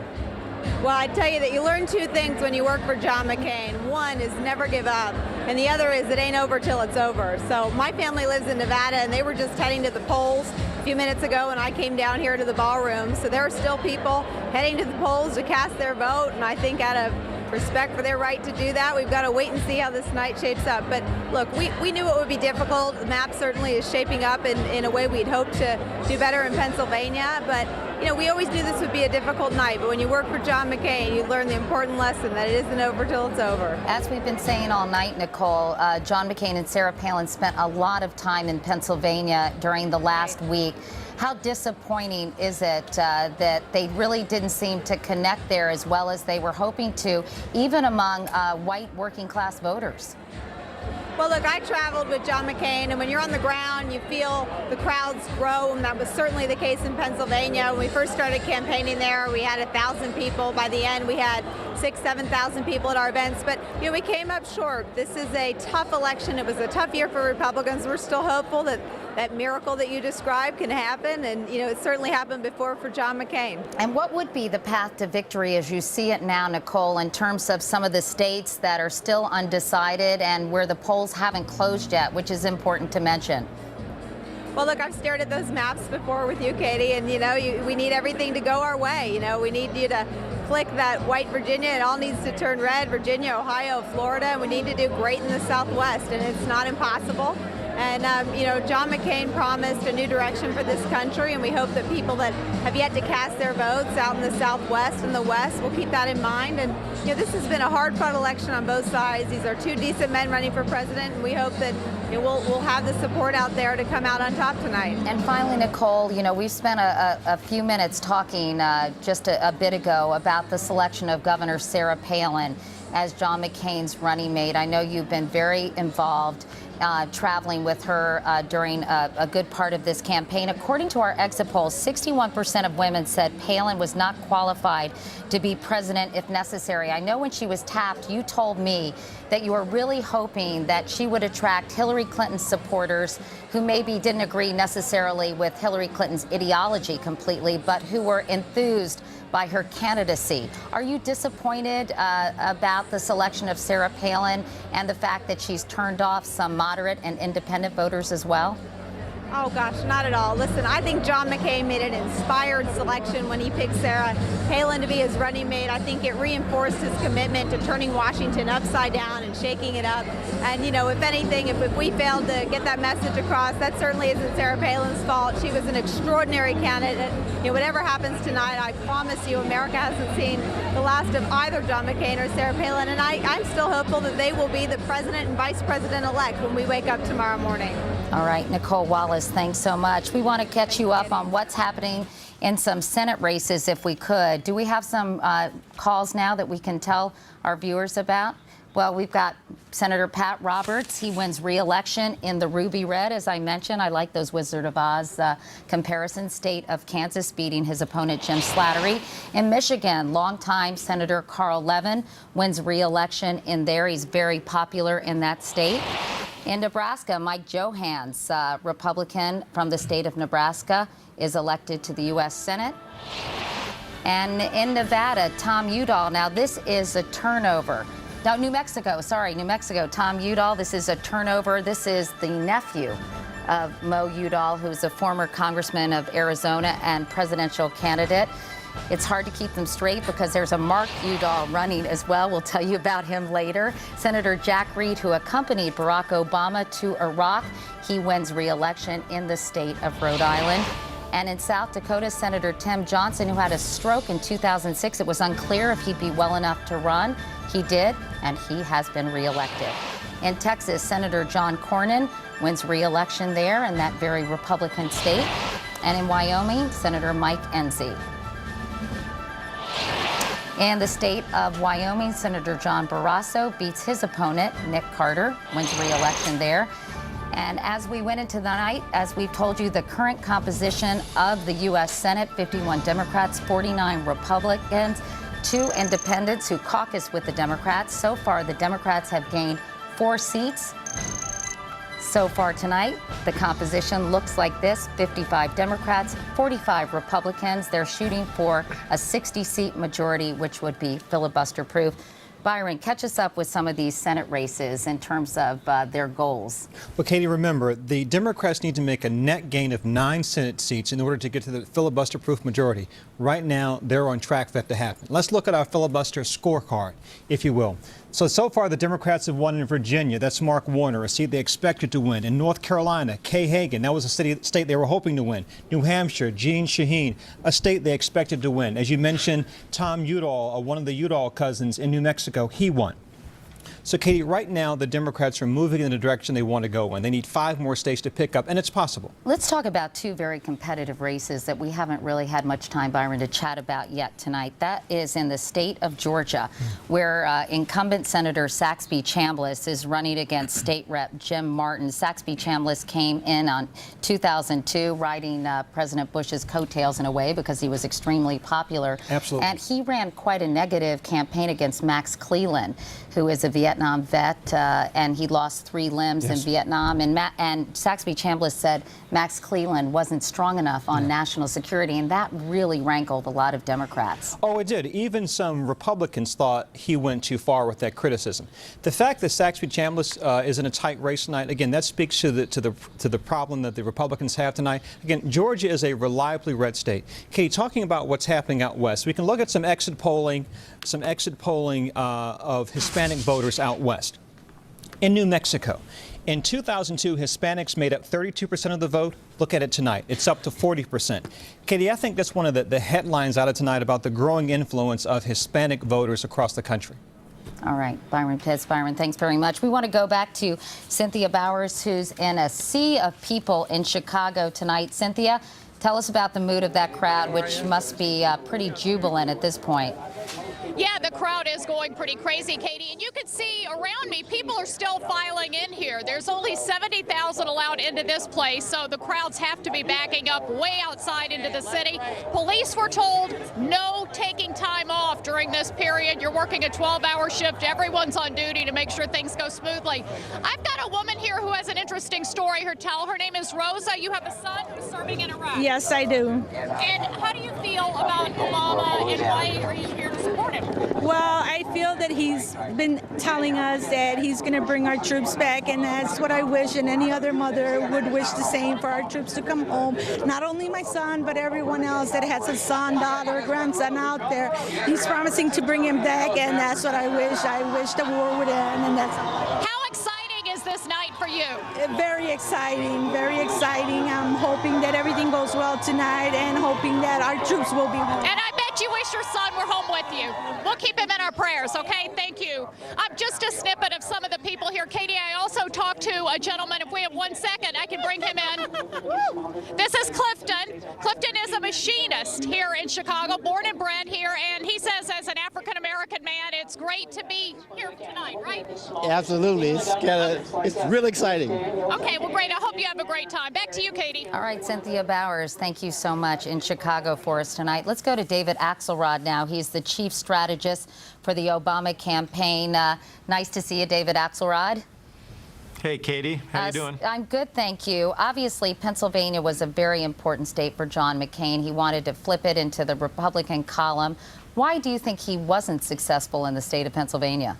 Well, I tell you that you learn two things when you work for John McCain. One is never give up, and the other is it ain't over till it's over. So my family lives in Nevada, and they were just heading to the polls a few minutes ago, and I came down here to the ballroom. So there are still people heading to the polls to cast their vote, and I think out of respect for their right to do that, we've got to wait and see how this night shapes up. But look, we knew it would be difficult. The map certainly is shaping up in a way we'd hoped to do better in Pennsylvania. But, you know, we always knew this would be a difficult night. But when you work for John McCain, you learn the important lesson that it isn't over till it's over. As we've been saying all night, Nicole, John McCain and Sarah Palin spent a lot of time in Pennsylvania during the last week. How disappointing is it that they really didn't seem to connect there as well as they were hoping to, even among white working class voters? Well, look, I traveled with John McCain, and when you're on the ground, you feel the crowds grow, and that was certainly the case in Pennsylvania. When we first started campaigning there, we had 1,000 people. By the end, we had 6,000, 7,000 people at our events. But, you know, we came up short. This is a tough election. It was a tough year for Republicans. We're still hopeful that that miracle that you described can happen, and, you know, it certainly happened before for John McCain. And what would be the path to victory as you see it now, Nicole, in terms of some of the states that are still undecided and where the polls haven't closed yet, which is important to mention? Well, look, I've stared at those maps before with you, Katie, and, you know, we need everything to go our way. You know, we need you to flick that white Virginia. It all needs to turn red. Virginia, Ohio, Florida, and we need to do great in the Southwest, and it's not impossible. And, John McCain promised a new direction for this country, and we hope that people that have yet to cast their votes out in the Southwest and the West will keep that in mind. And, this has been a hard-fought election on both sides. These are two decent men running for president, and we hope that we'll have the support out there to come out on top tonight. And finally, Nicole, we've spent a few minutes talking just a bit ago about the selection of Governor Sarah Palin as John McCain's running mate. I know you've been very involved traveling with her during a good part of this campaign. According to our exit polls, 61% of women said Palin was not qualified to be president if necessary. I know when she was tapped, you told me that you were really hoping that she would attract Hillary Clinton's supporters who maybe didn't agree necessarily with Hillary Clinton's ideology completely, but who were enthused by her candidacy. Are you disappointed about the selection of Sarah Palin and the fact that she's turned off some moderate and independent voters as well? Oh, gosh, not at all. Listen, I think John McCain made an inspired selection when he picked Sarah Palin to be his running mate. I think it reinforced his commitment to turning Washington upside down and shaking it up. And, if anything, if we failed to get that message across, that certainly isn't Sarah Palin's fault. She was an extraordinary candidate. Whatever happens tonight, I promise you, America hasn't seen the last of either John McCain or Sarah Palin. And I'm still hopeful that they will be the president and vice president-elect when we wake up tomorrow morning. All right, Nicole Wallace, thanks so much. We want to catch you up on what's happening in some Senate races, if we could. Do we have some calls now that we can tell our viewers about? Well, we've got Senator Pat Roberts. He wins re-election in the Ruby Red, as I mentioned. I like those Wizard of Oz comparisons. State of Kansas beating his opponent, Jim Slattery. In Michigan, longtime Senator Carl Levin wins re-election in there. He's very popular in that state. In Nebraska, Mike Johans, Republican from the state of Nebraska, is elected to the U.S. Senate. And in Nevada, Tom Udall. Now, this is a turnover. No, New Mexico, Tom Udall. This is a turnover. This is the nephew of Mo Udall, who's a former congressman of Arizona and presidential candidate. It's hard to keep them straight because there's a Mark Udall running as well. We'll tell you about him later. Senator Jack Reed, who accompanied Barack Obama to Iraq, he wins re-election in the state of Rhode Island. And in South Dakota, Senator Tim Johnson, who had a stroke in 2006, it was unclear if he'd be well enough to run. He did, and he has been re-elected. In Texas, Senator John Cornyn wins re-election there in that very Republican state. And in Wyoming, Senator Mike Enzi. In the state of Wyoming, Senator John Barrasso beats his opponent, Nick Carter, wins re-election there. And as we went into the night, as we've told you, the current composition of the U.S. Senate, 51 Democrats, 49 Republicans, 2 independents who caucus with the Democrats. So far, the Democrats have gained 4 seats. So far tonight, the composition looks like this: 55 Democrats, 45 Republicans. They're shooting for a 60-seat majority, which would be filibuster-proof. Byron, catch us up with some of these Senate races in terms of their goals. Well, Katie, remember, the Democrats need to make a net gain of 9 Senate seats in order to get to the filibuster-proof majority. Right now, they're on track for that to happen. Let's look at our filibuster scorecard, if you will. So far, the Democrats have won in Virginia. That's Mark Warner, a seat they expected to win. In North Carolina, Kay Hagan, that was a state they were hoping to win. New Hampshire, Jeanne Shaheen, a state they expected to win. As you mentioned, Tom Udall, one of the Udall cousins in New Mexico, he won. So, Katie, right now, the Democrats are moving in the direction they want to go in. They need 5 more states to pick up, and it's possible. Let's talk about 2 very competitive races that we haven't really had much time, Byron, to chat about yet tonight. That is in the state of Georgia, where incumbent Senator Saxby Chambliss is running against State Rep Jim Martin. Saxby Chambliss came in on 2002, riding President Bush's coattails in a way because he was extremely popular. Absolutely. And he ran quite a negative campaign against Max Cleland, who is a Vietnam Vietnam vet, and he lost 3 limbs in Vietnam. And Saxby Chambliss said Max Cleland wasn't strong enough on national security, and that really rankled a lot of Democrats. Oh, it did. Even some Republicans thought he went too far with that criticism. The fact that Saxby Chambliss is in a tight race tonight, again, that speaks to the problem that the Republicans have tonight. Again, Georgia is a reliably red state. Katie, talking about what's happening out west, we can look at some exit polling of Hispanic voters out west. In New Mexico, in 2002, Hispanics made up 32% of the vote. Look at it tonight. It's up to 40%. Katie, I think that's one of the headlines out of tonight about the growing influence of Hispanic voters across the country. All right, Byron Pitts. Byron, thanks very much. We want to go back to Cynthia Bowers, who's in a sea of people in Chicago tonight. Cynthia, tell us about the mood of that crowd, which must be pretty jubilant at this point. Yeah, the crowd is going pretty crazy, Katie. And you can see around me, people are still filing in here. There's only 70,000 allowed into this place, so the crowds have to be backing up way outside into the city. Police were told no taking time off during this period. You're working a 12-hour shift. Everyone's on duty to make sure things go smoothly. I've got a woman here who has an interesting story to tell. Her name is Rosa. You have a son who's serving in Iraq. Yes, I do. And how do you feel about Obama, and why are you here to support him? Well, I feel that he's been telling us that he's going to bring our troops back, and that's what I wish, and any other mother would wish the same, for our troops to come home. Not only my son, but everyone else that has a son, daughter, grandson out there. He's promising to bring him back, and that's what I wish. I wish the war would end, and that's all. How exciting is this night for you? Very exciting, very exciting. I'm hoping that everything goes well tonight, and hoping that our troops will be home. And I bet you wish your son were home with you. We'll keep him in our prayers, okay? Thank you. Just a snippet of some of the people here. Katie, I also talked to a gentleman. If we have 1 second, I can bring him in. This is Clifton. Clifton is a machinist here in Chicago, born and bred here, and he says as an African-American man, it's great to be here tonight, right? Absolutely. It's really exciting. Okay, well, great. I hope you have a great time. Back to you, Katie. All right, Cynthia Bowers, thank you so much in Chicago for us tonight. Let's go to David Axelrod now. He's the chief strategist for the Obama campaign. Nice to see you, David Axelrod. Hey, Katie. How you doing? I'm good, thank you. Obviously, Pennsylvania was a very important state for John McCain. He wanted to flip it into the Republican column. Why do you think he wasn't successful in the state of Pennsylvania?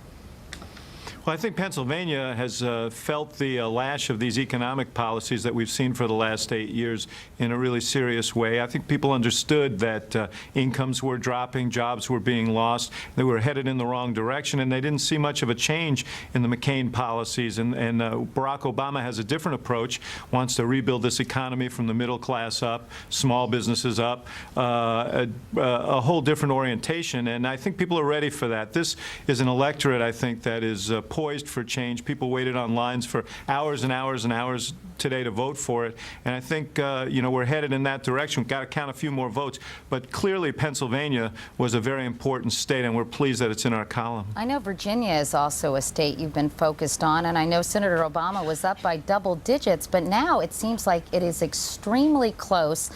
Well, I think Pennsylvania has felt the lash of these economic policies that we've seen for the last 8 years in a really serious way. I think people understood that incomes were dropping, jobs were being lost, they were headed in the wrong direction, and they didn't see much of a change in the McCain policies. And Barack Obama has a different approach, wants to rebuild this economy from the middle class up, small businesses up, a whole different orientation. And I think people are ready for that. This is an electorate, I think, that is poised for change. People waited on lines for hours and hours and hours today to vote for it. And I think, you know, we're headed in that direction. We've got to count a few more votes. But clearly, Pennsylvania was a very important state, and we're pleased that it's in our column. I know Virginia is also a state you've been focused on, and I know Senator Obama was up by double digits, but now it seems like it is extremely close.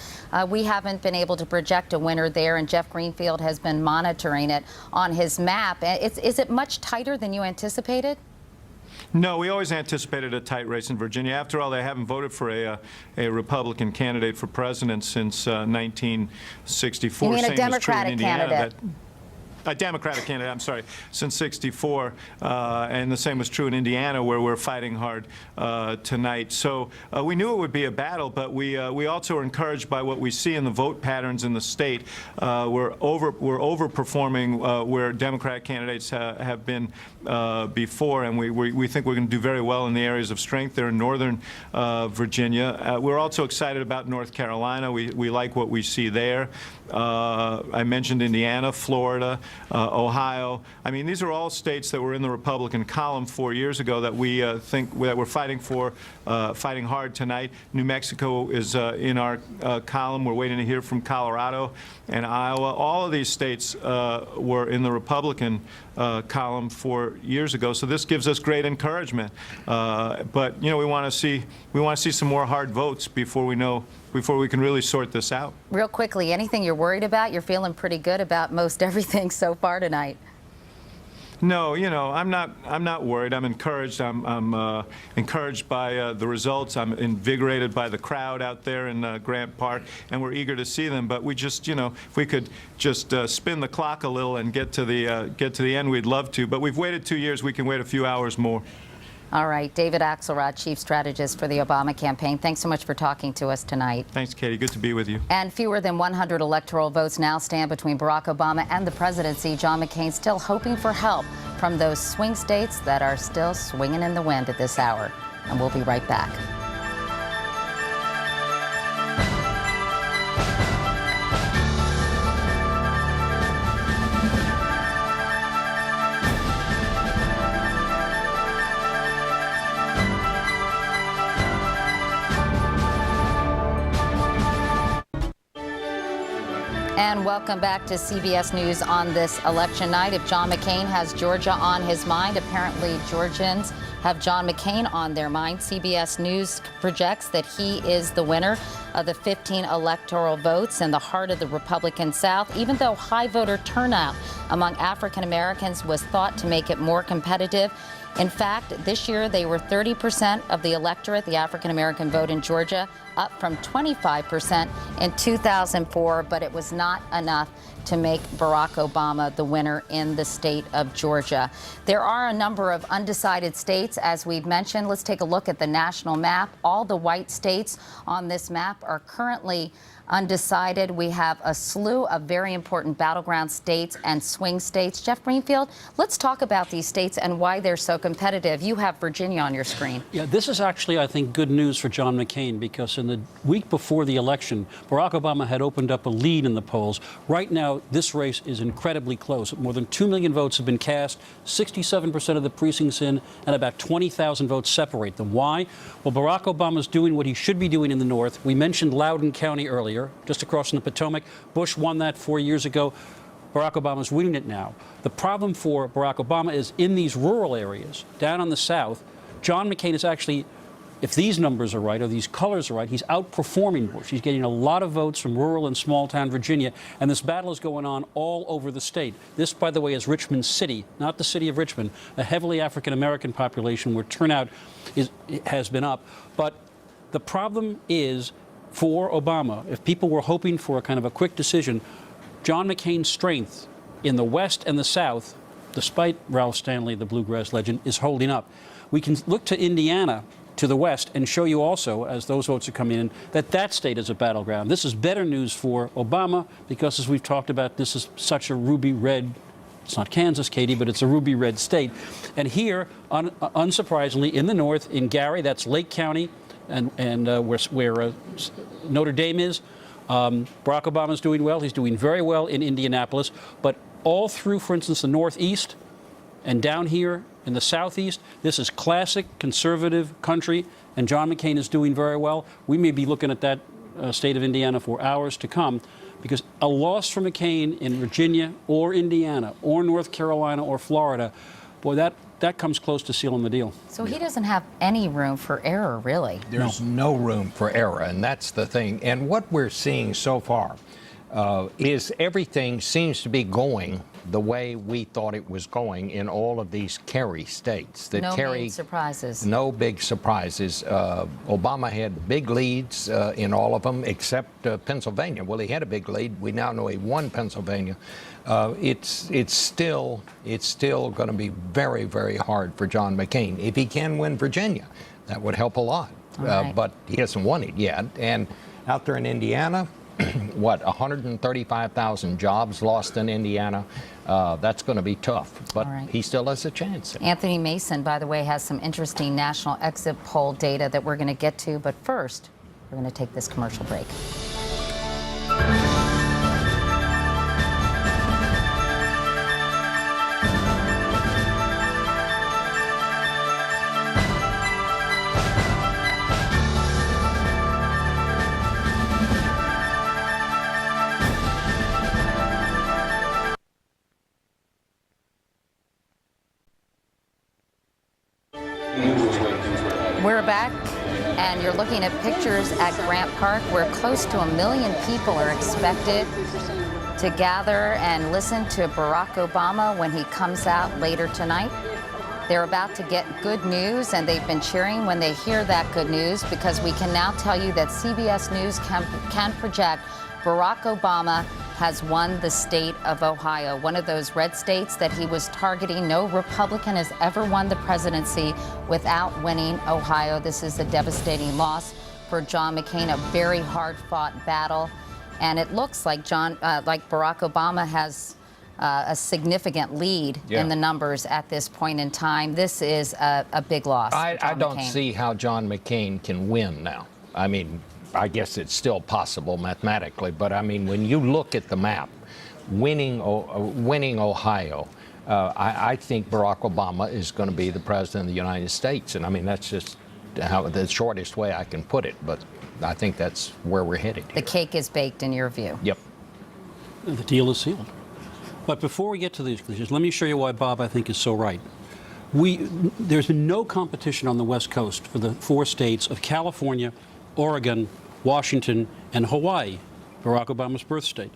We haven't been able to project a winner there, and Jeff Greenfield has been monitoring it on his map. Is it much tighter than you anticipated? No, we always anticipated a tight race in Virginia. After all, they haven't voted for a Republican candidate for president since 1964. You mean Same a Democratic candidate? A Democratic candidate, I'm sorry, since '64, and the same was true in Indiana, where we're fighting hard tonight. So we knew it would be a battle, but we also are encouraged by what we see in the vote patterns in the state. We're overperforming where Democratic candidates have been before, and we think we're going to do very well in the areas of strength there in northern Virginia. We're also excited about North Carolina. We like what we see there. I mentioned Indiana, Florida, Ohio. I mean, these are all states that were in the Republican column 4 years ago that we think that we're fighting for, fighting hard tonight. New Mexico is in our column. We're waiting to hear from Colorado and Iowa. All of these states were in the Republican column 4 years ago. So this gives us great encouragement. But you know, we want to see some more hard votes before we can really sort this out. Real quickly, anything you're worried about? You're feeling pretty good about most everything so far tonight. No, you know, I'm not worried. I'm encouraged. I'm encouraged by the results. I'm invigorated by the crowd out there in Grant Park, and we're eager to see them. But we just, you know, if we could just spin the clock a little and get to the end, we'd love to. But we've waited 2 years. We can wait a few hours more. All right, David Axelrod, Chief Strategist for the Obama campaign. Thanks so much for talking to us tonight. Thanks, Katie. Good to be with you. And fewer than 100 electoral votes now stand between Barack Obama and the presidency. John McCain still hoping for help from those swing states that are still swinging in the wind at this hour. And we'll be right back. And welcome back to CBS News on this election night. If John McCain has Georgia on his mind, apparently Georgians have John McCain on their mind. CBS News projects that he is the winner of the 15 electoral votes in the heart of the Republican South, even though high voter turnout among African Americans was thought to make it more competitive. In fact, this year they were 30% of the electorate, the African American vote in Georgia, up from 25% in 2004, but it was not enough to make Barack Obama the winner in the state of Georgia. There are a number of undecided states, as we've mentioned. Let's take a look at the national map. All the white states on this map are currently undecided. We have a slew of very important battleground states and swing states. Jeff Greenfield, let's talk about these states and why they're so competitive. You have Virginia on your screen. Yeah, this is actually, I think, good news for John McCain, because in the week before the election, Barack Obama had opened up a lead in the polls. Right now, this race is incredibly close. More than 2 million votes have been cast, 67% of the precincts in, and about 20,000 votes separate them. Why? Well, Barack Obama's doing what he should be doing in the North. We mentioned Loudoun County earlier, just across from the Potomac. Bush won that 4 years ago. Barack Obama's winning it now. The problem for Barack Obama is in these rural areas, down on the South, John McCain is actually, if these numbers are right, or these colors are right, he's outperforming Bush. He's getting a lot of votes from rural and small-town Virginia, and this battle is going on all over the state. This, by the way, is Richmond City, not the city of Richmond, a heavily African-American population where turnout has been up. But the problem is, for Obama, if people were hoping for a kind of a quick decision, John McCain's strength in the West and the South, despite Ralph Stanley, the bluegrass legend, is holding up. We can look to Indiana, to the west, and show you also, as those votes are coming in, that state is a battleground. This is better news for Obama because, as we've talked about, this is such a ruby red. It's not Kansas, Katie, but it's a ruby red state. And here, unsurprisingly, in the north, in Gary, that's Lake County, and where Notre Dame is, Barack Obama's doing well. He's doing very well in Indianapolis. But all through, for instance, the Northeast and down here in the Southeast, this is classic conservative country, and John McCain is doing very well. We may be looking at that state of Indiana for hours to come, because a loss for McCain in Virginia or Indiana or North Carolina or Florida, boy, that comes close to sealing the deal. So he doesn't have any room for error, really. There's no room for error, and that's the thing. And what we're seeing so far is everything seems to be going the way we thought it was going in all of these carry states. No big surprises. No big surprises. Obama had big leads in all of them except Pennsylvania. Well, he had a big lead. We now know he won Pennsylvania. It's still going to be very, very hard for John McCain. If he can win Virginia, that would help a lot. Right. But he hasn't won it yet. And out there in Indiana, what, 135,000 jobs lost in Indiana? That's going to be tough, but he still has a chance. Anthony Mason, by the way, has some interesting national exit poll data that we're going to get to. But first, we're going to take this commercial break. We're back, and you're looking at pictures at Grant Park, where close to 1 million people are expected to gather and listen to Barack Obama when he comes out later tonight. They're about to get good news, and they've been cheering when they hear that good news, because we can now tell you that CBS News can project Barack Obama has won the state of Ohio, one of those red states that he was targeting. No Republican has ever won the presidency without winning Ohio. This is a devastating loss for John McCain, a very hard-fought battle. And it looks like Barack Obama has a significant lead in the numbers at this point in time. This is a big loss. I don't see how John McCain can win now. I mean, I guess it's still possible mathematically, but I mean, when you look at the map, winning Ohio, I think Barack Obama is going to be the president of the United States. And I mean, that's just the shortest way I can put it, but I think that's where we're headed. The cake is baked in your view. Yep. The deal is sealed. But before we get to these conclusions, let me show you why Bob, I think, is so right. There's been no competition on the West Coast for the 4 states of California, Oregon, Washington, and Hawaii, Barack Obama's birth state.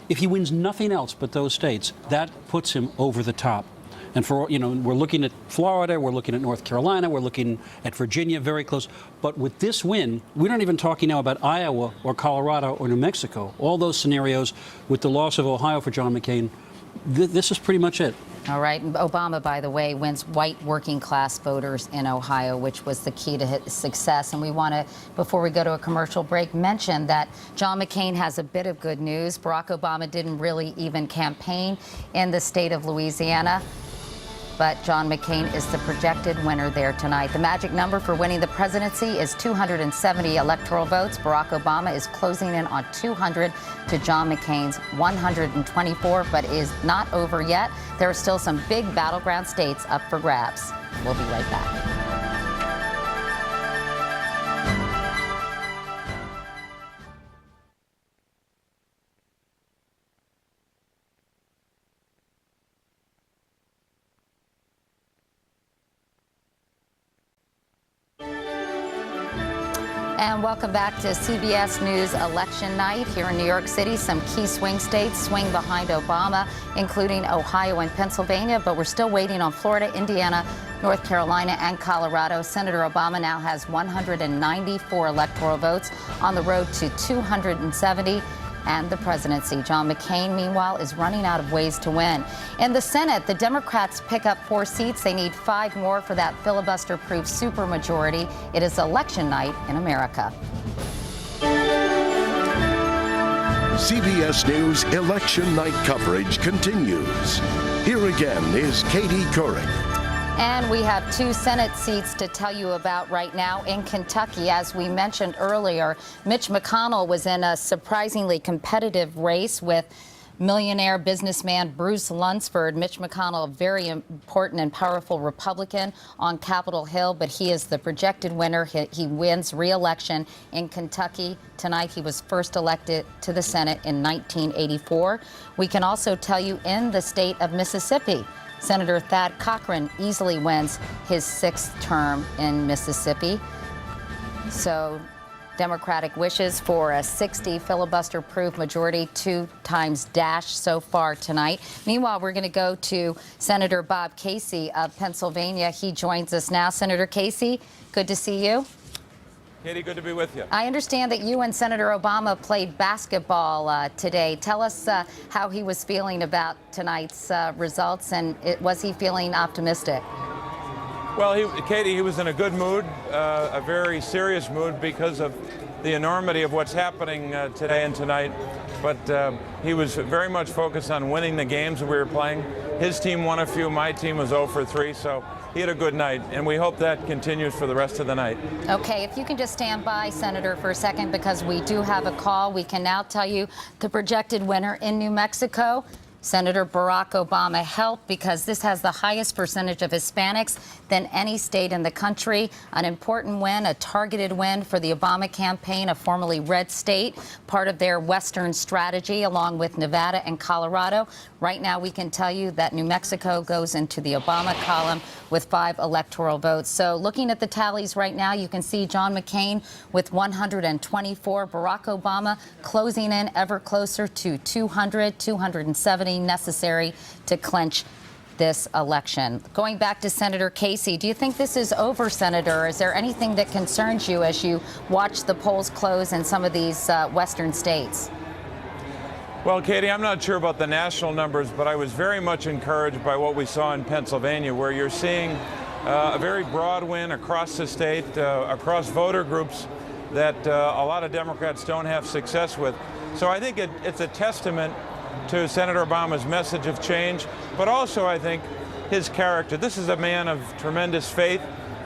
If he wins nothing else but those states, that puts him over the top. And we're looking at Florida, we're looking at North Carolina, we're looking at Virginia, very close. But with this win, we're not even talking now about Iowa or Colorado or New Mexico. All those scenarios, with the loss of Ohio for John McCain, this is pretty much it. All right. Obama, by the way, wins white working class voters in Ohio, which was the key to his success. And we want to, before we go to a commercial break, mention that John McCain has a bit of good news. Barack Obama didn't really even campaign in the state of Louisiana, but John McCain is the projected winner there tonight. The magic number for winning the presidency is 270 electoral votes. Barack Obama is closing in on 200 to John McCain's 124, but is not over yet. There are still some big battleground states up for grabs. We'll be right back. And welcome back to CBS News Election Night here in New York City. Some key swing states swing behind Obama, including Ohio and Pennsylvania, but we're still waiting on Florida, Indiana, North Carolina, and Colorado. Senator Obama now has 194 electoral votes on the road to 270 and the presidency. John McCain, meanwhile, is running out of ways to win. In the Senate, the Democrats pick up 4 seats. They need 5 more for that filibuster-proof supermajority. It is election night in America. CBS News election night coverage continues. Here again is Katie Couric. And we have 2 Senate seats to tell you about right now. In Kentucky, as we mentioned earlier, Mitch McConnell was in a surprisingly competitive race with millionaire businessman Bruce Lunsford. Mitch McConnell, a very important and powerful Republican on Capitol Hill, but he is the projected winner. He wins re-election in Kentucky. Tonight, he was first elected to the Senate in 1984. We can also tell you in the state of Mississippi, Senator Thad Cochran easily wins his 6th term in Mississippi. So Democratic wishes for a 60 filibuster-proof majority, 2 times dash so far tonight. Meanwhile, we're going to go to Senator Bob Casey of Pennsylvania. He joins us now. Senator Casey, good to see you. Katie, good to be with you. I understand that you and Senator Obama played basketball today. Tell us how he was feeling about tonight's results, and was he feeling optimistic? Well, Katie, he was in a good mood, a very serious mood because of the enormity of what's happening today and tonight. But he was very much focused on winning the games that we were playing. His team won a few, my team was 0 for 3, so he had a good night, and we hope that continues for the rest of the night. Okay, if you can just stand by, Senator, for a second, because we do have a call. We can now tell you the projected winner in New Mexico. Senator Barack Obama helped because this has the highest percentage of Hispanics than any state in the country. An important win, a targeted win for the Obama campaign, a formerly red state, part of their Western strategy, along with Nevada and Colorado. Right now, we can tell you that New Mexico goes into the Obama column with 5 electoral votes. So looking at the tallies right now, you can see John McCain with 124, Barack Obama closing in ever closer to 200, 270 necessary to clinch this election. Going back to Senator Casey, do you think this is over, Senator? Is there anything that concerns you as you watch the polls close in some of these Western states? Well, Katie, I'm not sure about the national numbers, but I was very much encouraged by what we saw in Pennsylvania, where you're seeing a very broad win across the state, across voter groups that a lot of Democrats don't have success with. So I think it's a testament to Senator Obama's message of change, but also I think his character. This is a man of tremendous faith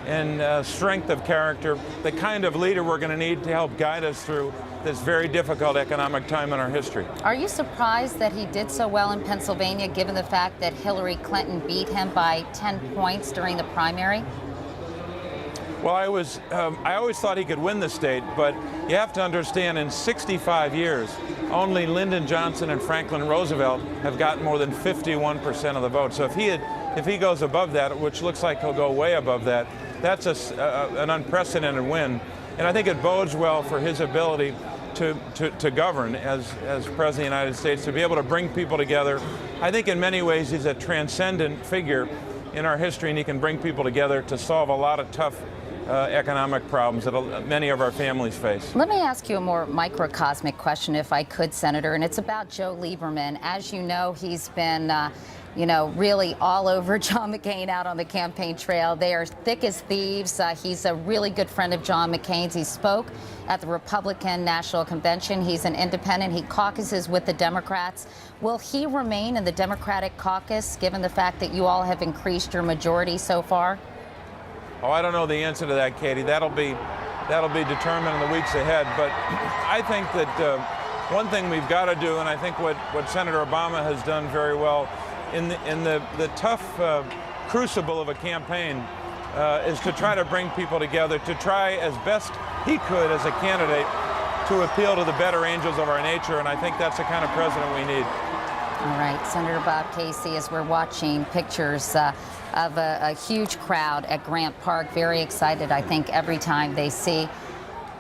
and strength of character, the kind of leader we're going to need to help guide us through this very difficult economic time in our history. Are you surprised that he did so well in Pennsylvania, given the fact that Hillary Clinton beat him by 10 points during the primary? Well, I always thought he could win the state, but you have to understand, in 65 years, only Lyndon Johnson and Franklin Roosevelt have gotten more than 51% of the vote. So if he goes above that, which looks like he'll go way above that, that's an unprecedented win. And I think it bodes well for his ability to govern as President of the United States, to be able to bring people together. I think in many ways he's a transcendent figure in our history, and he can bring people together to solve a lot of tough economic problems that many of our families face. Let me ask you a more microcosmic question, if I could, Senator, and it's about Joe Lieberman. As you know, he's been really all over John McCain out on the campaign trail. They are thick as thieves. He's a really good friend of John McCain's. He spoke at the Republican National Convention. He's an independent. He caucuses with the Democrats. Will he remain in the Democratic caucus, given the fact that you all have increased your majority so far? Oh, I don't know the answer to that, Katie. That'll be determined in the weeks ahead. But I think that one thing we've got to do, and I think what Senator Obama has done very well in the tough crucible of a campaign is to try to bring people together, to try as best he could as a candidate to appeal to the better angels of our nature, and I think that's the kind of president we need. All right, Senator Bob Casey, as we're watching pictures of a huge crowd at Grant Park, very excited, I think, every time they see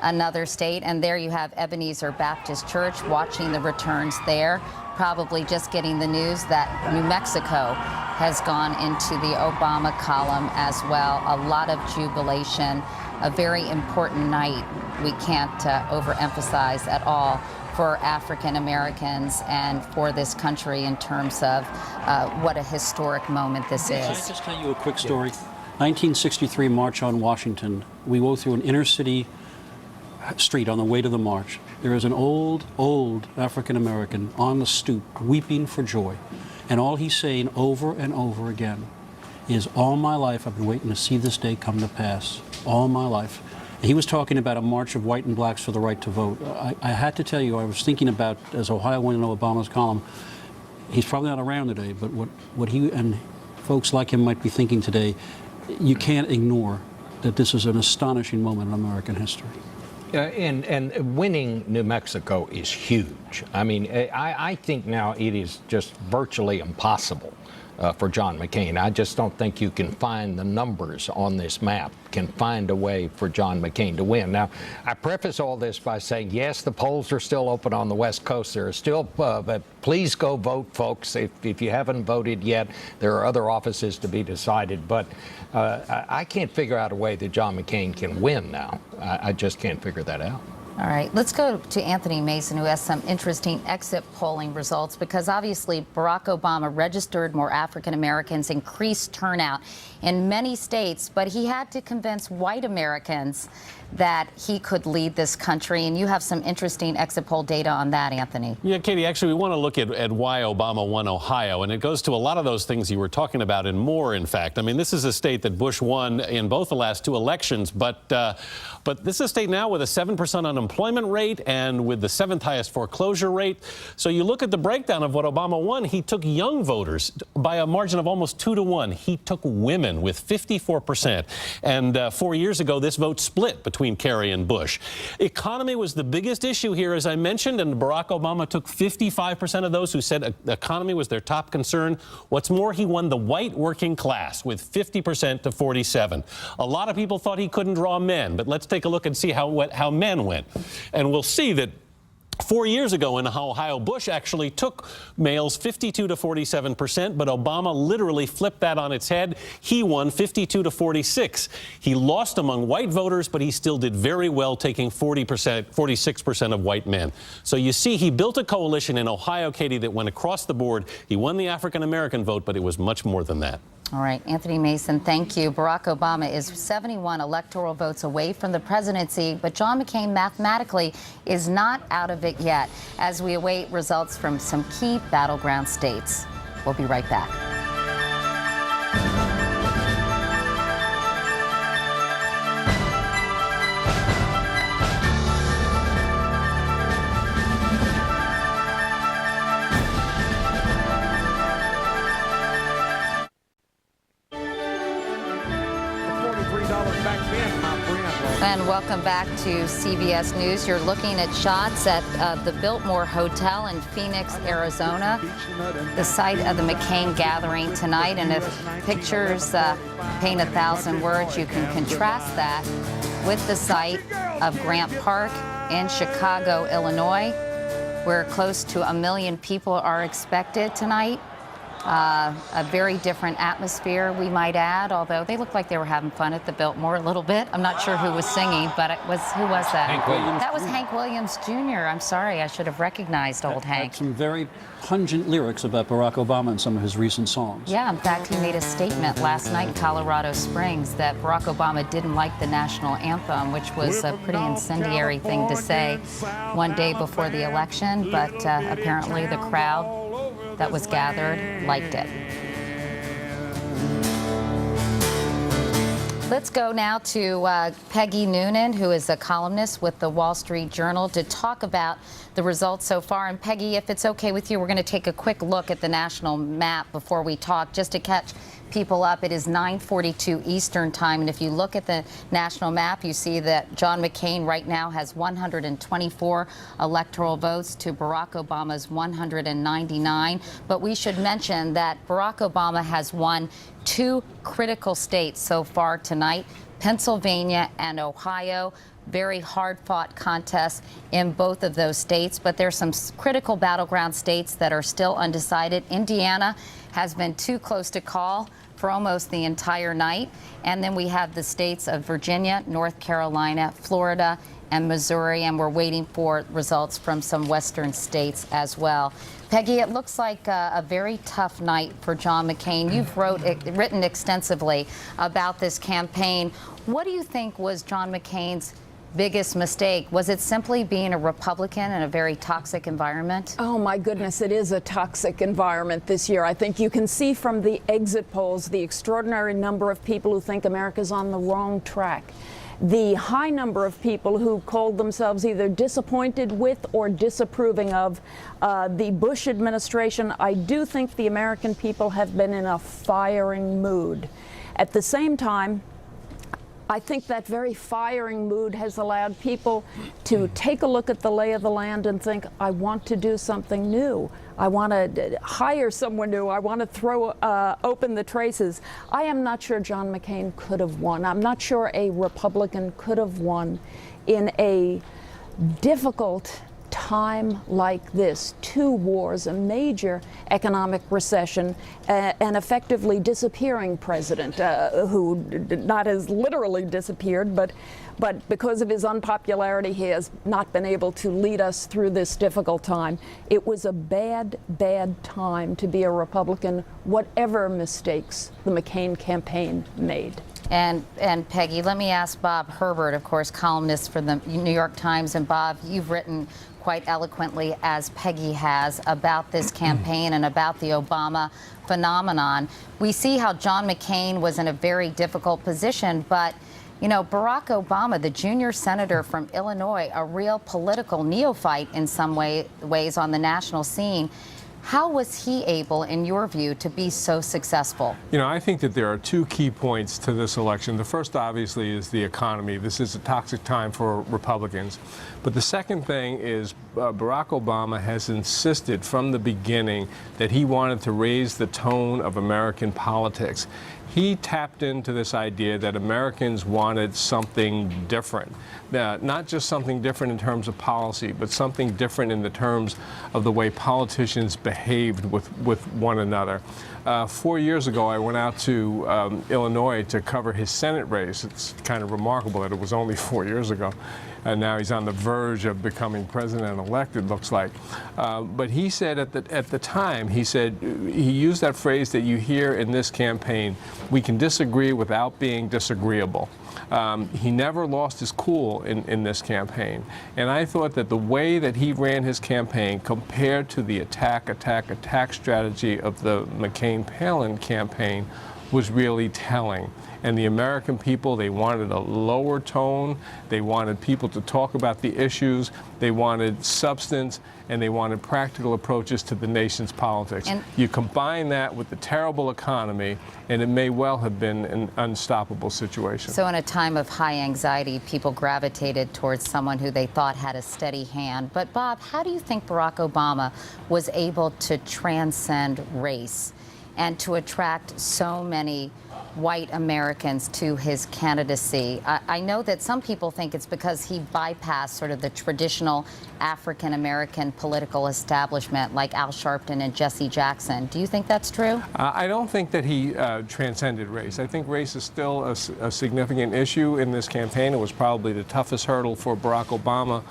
another state. And there you have Ebenezer Baptist Church watching the returns there, probably just getting the news that New Mexico has gone into the Obama column as well. A lot of jubilation, a very important night we can't overemphasize at all for African Americans and for this country in terms of what a historic moment this is. Can I just tell you a quick story? 1963 March on Washington. We go through an inner city street on the way to the march. There is an old African American on the stoop weeping for joy. And all he's saying over and over again is, all my life I've been waiting to see this day come to pass. All my life. He was talking about a march of white and blacks for the right to vote. I had to tell you, I was thinking about, as Ohio went into Obama's column, he's probably not around today, but what he and folks like him might be thinking today, you can't ignore that this is an astonishing moment in American history. And winning New Mexico is huge. I mean, I think now it is just virtually impossible for John McCain. I just don't think you can find the numbers on this map can find a way for John McCain to win. Now, I preface all this by saying, yes, the polls are still open on the West Coast. There are still, but please go vote, folks. If you haven't voted yet, there are other offices to be decided. But I can't figure out a way that John McCain can win now. I just can't figure that out. All right, let's go to Anthony Mason, who has some interesting exit polling results, because obviously Barack Obama registered more African Americans, increased turnout in many states, but he had to convince white Americans that he could lead this country. And you have some interesting exit poll data on that, Anthony. Yeah, Katie, actually, we want to look at why Obama won Ohio, and it goes to a lot of those things you were talking about and more, in fact. I mean, this is a state that Bush won in both the last 2 elections, but this is a state now with a 7% unemployment unemployment rate and with the 7th highest foreclosure rate. So you look at the breakdown of what Obama won. He took young voters by a margin of almost 2 to 1. He took women with 54%. And 4 years ago, this vote split between Kerry and Bush. Economy was the biggest issue here, as I mentioned, and Barack Obama took 55% of those who said economy was their top concern. What's more, he won the white working class with 50% to 47. A lot of people thought he couldn't draw men, but let's take a look and see how men went. And we'll see that 4 years ago in Ohio, Bush actually took males 52 to 47%, but Obama literally flipped that on its head. He won 52 to 46. He lost among white voters, but he still did very well, taking 46% of white men. So you see, he built a coalition in Ohio, Katie, that went across the board. He won the African-American vote, but it was much more than that. All right, Anthony Mason, thank you. Barack Obama is 71 electoral votes away from the presidency, but John McCain mathematically is not out of it yet as we await results from some key battleground states. We'll be right back. And welcome back to CBS News. You're looking at shots at the Biltmore Hotel in Phoenix, Arizona, the site of the McCain gathering tonight. And if pictures paint 1,000 words, you can contrast that with the site of Grant Park in Chicago, Illinois, where close to 1 million people are expected tonight. A very different atmosphere, we might add, although they looked like they were having fun at the Biltmore a little bit. I'm not sure who was singing, but who was that? Hank Williams. That was Hank Williams Jr. I'm sorry, I should have recognized old Hank. Had some very pungent lyrics about Barack Obama in some of his recent songs. Yeah, in fact, he made a statement last night in Colorado Springs that Barack Obama didn't like the national anthem, which was a pretty incendiary thing to say one day before the election, but apparently the crowd that was gathered liked it. Let's go now to Peggy Noonan, who is a columnist with the Wall Street Journal, to talk about the results so far. And Peggy, if it's okay with you, we're going to take a quick look at the national map before we talk, just to catch people up. It is 9:42 Eastern time, and if you look at the national map, you see that John McCain right now has 124 electoral votes to Barack Obama's 199. But we should mention that Barack Obama has won 2 critical states so far tonight, Pennsylvania and Ohio. Very hard-fought contests in both of those states, but there's some critical battleground states that are still undecided. Indiana has been too close to call for almost the entire night. And then we have the states of Virginia, North Carolina, Florida, and Missouri, and we're waiting for results from some western states as well. Peggy, it looks like a very tough night for John McCain. You've written extensively about this campaign. What do you think was John McCain's biggest mistake? Was it simply being a Republican in a very toxic environment? Oh my goodness, it is a toxic environment this year. I think you can see from the exit polls the extraordinary number of people who think America's on the wrong track. The high number of people who called themselves either disappointed with or disapproving of the Bush administration. I do think the American people have been in a firing mood. At the same time, I think that very firing mood has allowed people to take a look at the lay of the land and think, I want to do something new. I want to hire someone new. I want to throw open the traces. I am not sure John McCain could have won. I'm not sure a Republican could have won in a difficult time like this. 2 wars, a major economic recession, an effectively disappearing president who not as literally disappeared, but because of his unpopularity, he has not been able to lead us through this difficult time. It was a bad, bad time to be a Republican, whatever mistakes the McCain campaign made. And Peggy, let me ask Bob Herbert, of course, columnist for the New York Times. And Bob, you've written quite eloquently, as Peggy has, about this campaign and about the Obama phenomenon. We see how John McCain was in a very difficult position, but You know, Barack Obama, the junior senator from Illinois, a real political neophyte in some ways on the national scene. How was he able, in your view, to be so successful? You know, I think that there are two key points to this election. The first, obviously, is the economy. This is a toxic time for Republicans. But the second thing is Barack Obama has insisted from the beginning that he wanted to raise the tone of American politics. He tapped into this idea that Americans wanted something different, not just something different in terms of policy, but something different in the terms of the way politicians behaved with one another. 4 years ago, I went out to Illinois to cover his Senate race. It's kind of remarkable that it was only 4 years ago. And now he's on the verge of becoming president-elect, it looks like. But he said at the time, he used that phrase that you hear in this campaign, we can disagree without being disagreeable. He never lost his cool in this campaign. And I thought that the way that he ran his campaign compared to the attack strategy of the McCain-Palin campaign was really telling. And the American people, they wanted a lower tone. They wanted people to talk about the issues. They wanted substance, and they wanted practical approaches to the nation's politics. And you combine that with the terrible economy, and it may well have been an unstoppable situation. So in a time of high anxiety, people gravitated towards someone who they thought had a steady hand. But Bob, how do you think Barack Obama was able to transcend race and to attract so many white Americans to his candidacy? I know that some people think it's because he bypassed sort of the traditional African-American political establishment like Al Sharpton and Jesse Jackson. Do you think that's true? I don't think that he transcended race. I think race is still a significant issue in this campaign. It was probably the toughest hurdle for Barack Obama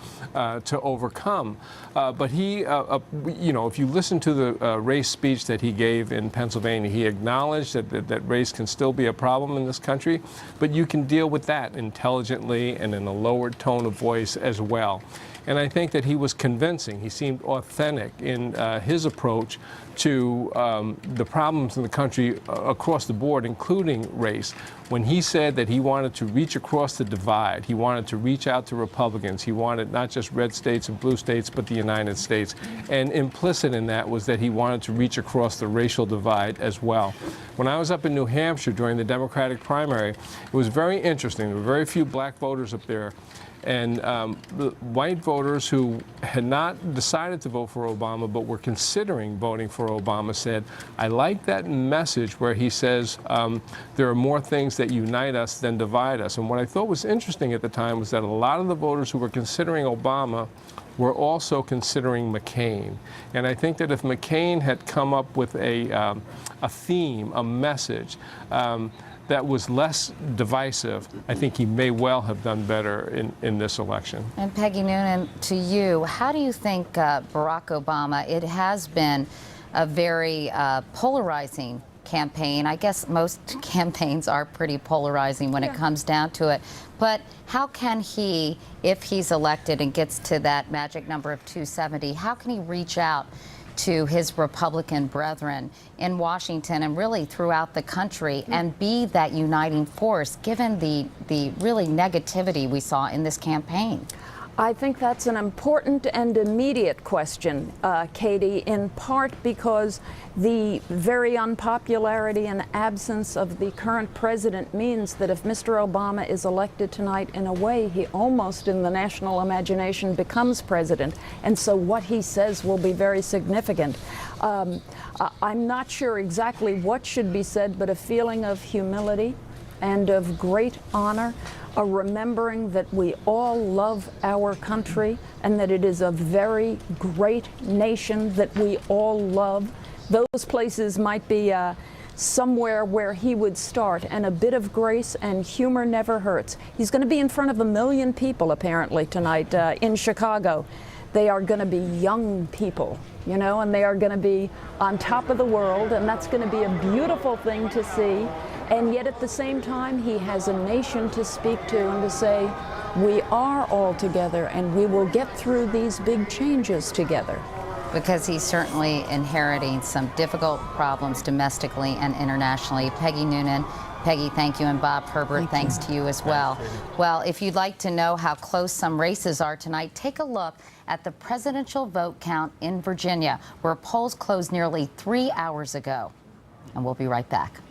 to overcome. But he, you know, if you listen to the race speech that he gave in Pennsylvania, he acknowledged that race can still be a problem in this country, but you can deal with that intelligently and in a lowered tone of voice as well. And I think that he was convincing. He seemed authentic in his approach to the problems in the country across the board, including race. When he said that he wanted to reach across the divide, he wanted to reach out to Republicans, he wanted not just red states and blue states, but the United States. And implicit in that was that he wanted to reach across the racial divide as well. When I was up in New Hampshire during the Democratic primary, it was very interesting. There were very few black voters up there. And the white voters who had not decided to vote for Obama but were considering voting for Obama said, I like that message where he says there are more things that unite us than divide us. And what I thought was interesting at the time was that a lot of the voters who were considering Obama were also considering McCain. And I think that if McCain had come up with a theme, a message, that was less divisive, I think he may well have done better in this election. And Peggy Noonan, to you, how do you think Barack Obama, it has been a very polarizing campaign. I guess most campaigns are pretty polarizing when it comes down to it. But how can he, if he's elected and gets to that magic number of 270, how can he reach out to his Republican brethren in Washington and really throughout the country and be that uniting force, given the really negativity we saw in this campaign? I think that's an important and immediate question, Katie, in part because the very unpopularity and absence of the current president means that if Mr. Obama is elected tonight, in a way, he almost in the national imagination becomes president. And so what he says will be very significant. I'm not sure exactly what should be said, but a feeling of humility and of great honor, a remembering that we all love our country and that it is a very great nation that we all love. Those places might be somewhere where he would start, and a bit of grace and humor never hurts. He's going to be in front of 1 million people apparently tonight in Chicago. They are going to be young people, you know, and they are going to be on top of the world, and that's going to be a beautiful thing to see. And yet at the same time, he has a nation to speak to and to say, we are all together and we will get through these big changes together. Because he's certainly inheriting some difficult problems domestically and internationally. Peggy Noonan, Peggy, thank you, and Bob Herbert, thanks to you as well. Well, if you'd like to know how close some races are tonight, take a look at the presidential vote count in Virginia, where polls closed nearly 3 hours ago. And we'll be right back.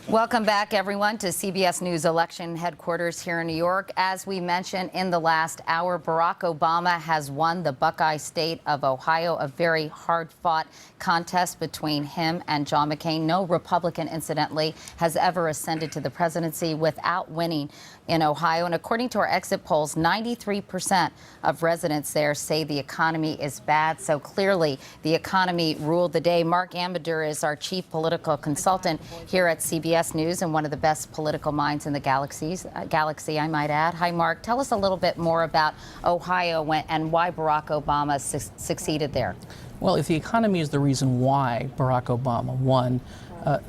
Welcome back, everyone, to CBS News election headquarters here in New York. As we mentioned in the last hour, Barack Obama has won the Buckeye state of Ohio, a very hard-fought contest between him and John McCain. No Republican, incidentally, has ever ascended to the presidency without winning in Ohio. And according to our exit polls, 93% of residents there say the economy is bad. So clearly, the economy ruled the day. Mark Amador is our chief political consultant here at CBS News and one of the best political minds in the galaxy, I might add. Hi, Mark. Tell us a little bit more about Ohio and why Barack Obama succeeded there. Well, if the economy is the reason why Barack Obama won,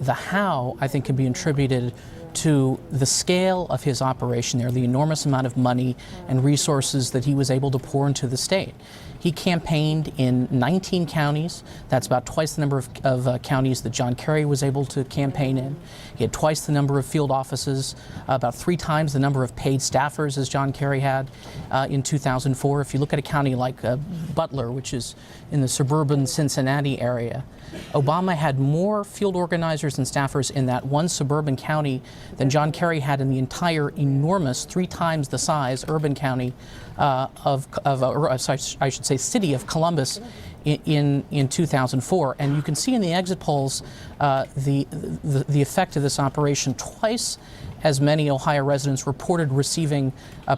the how, I think, can be attributed to the scale of his operation there, the enormous amount of money and resources that he was able to pour into the state. He campaigned in 19 counties. That's about twice the number of counties that John Kerry was able to campaign in. He had twice the number of field offices, about 3 times the number of paid staffers as John Kerry had in 2004. If you look at a county like Butler, which is in the suburban Cincinnati area, Obama had more field organizers and staffers in that one suburban county than John Kerry had in the entire enormous 3 times the size urban county I should say city of Columbus in 2004. And you can see in the exit polls the effect of this operation. Twice as many Ohio residents reported receiving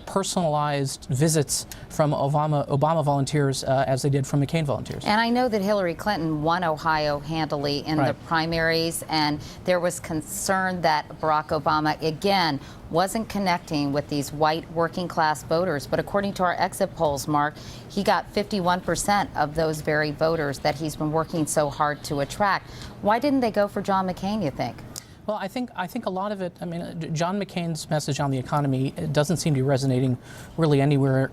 personalized visits from Obama volunteers as they did from McCain volunteers. And I know that Hillary Clinton won Ohio handily in the primaries, and there was concern that Barack Obama, again, wasn't connecting with these white working class voters. But according to our exit polls, Mark, he got 51% of those very voters that he's been working so hard to attract. Why didn't they go for John McCain, you think? Well, I think a lot of it, I mean, John McCain's message on the economy doesn't seem to be resonating really anywhere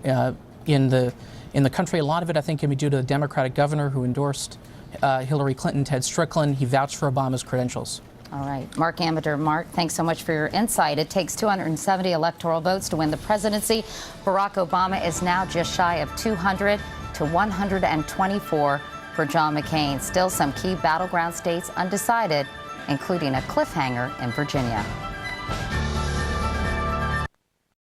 in the country. A lot of it, I think, can be due to the Democratic governor who endorsed Hillary Clinton, Ted Strickland. He vouched for Obama's credentials. All right. Mark Amador. Mark, thanks so much for your insight. It takes 270 electoral votes to win the presidency. Barack Obama is now just shy of 200 to 124 for John McCain. Still some key battleground states undecided, including a cliffhanger in Virginia.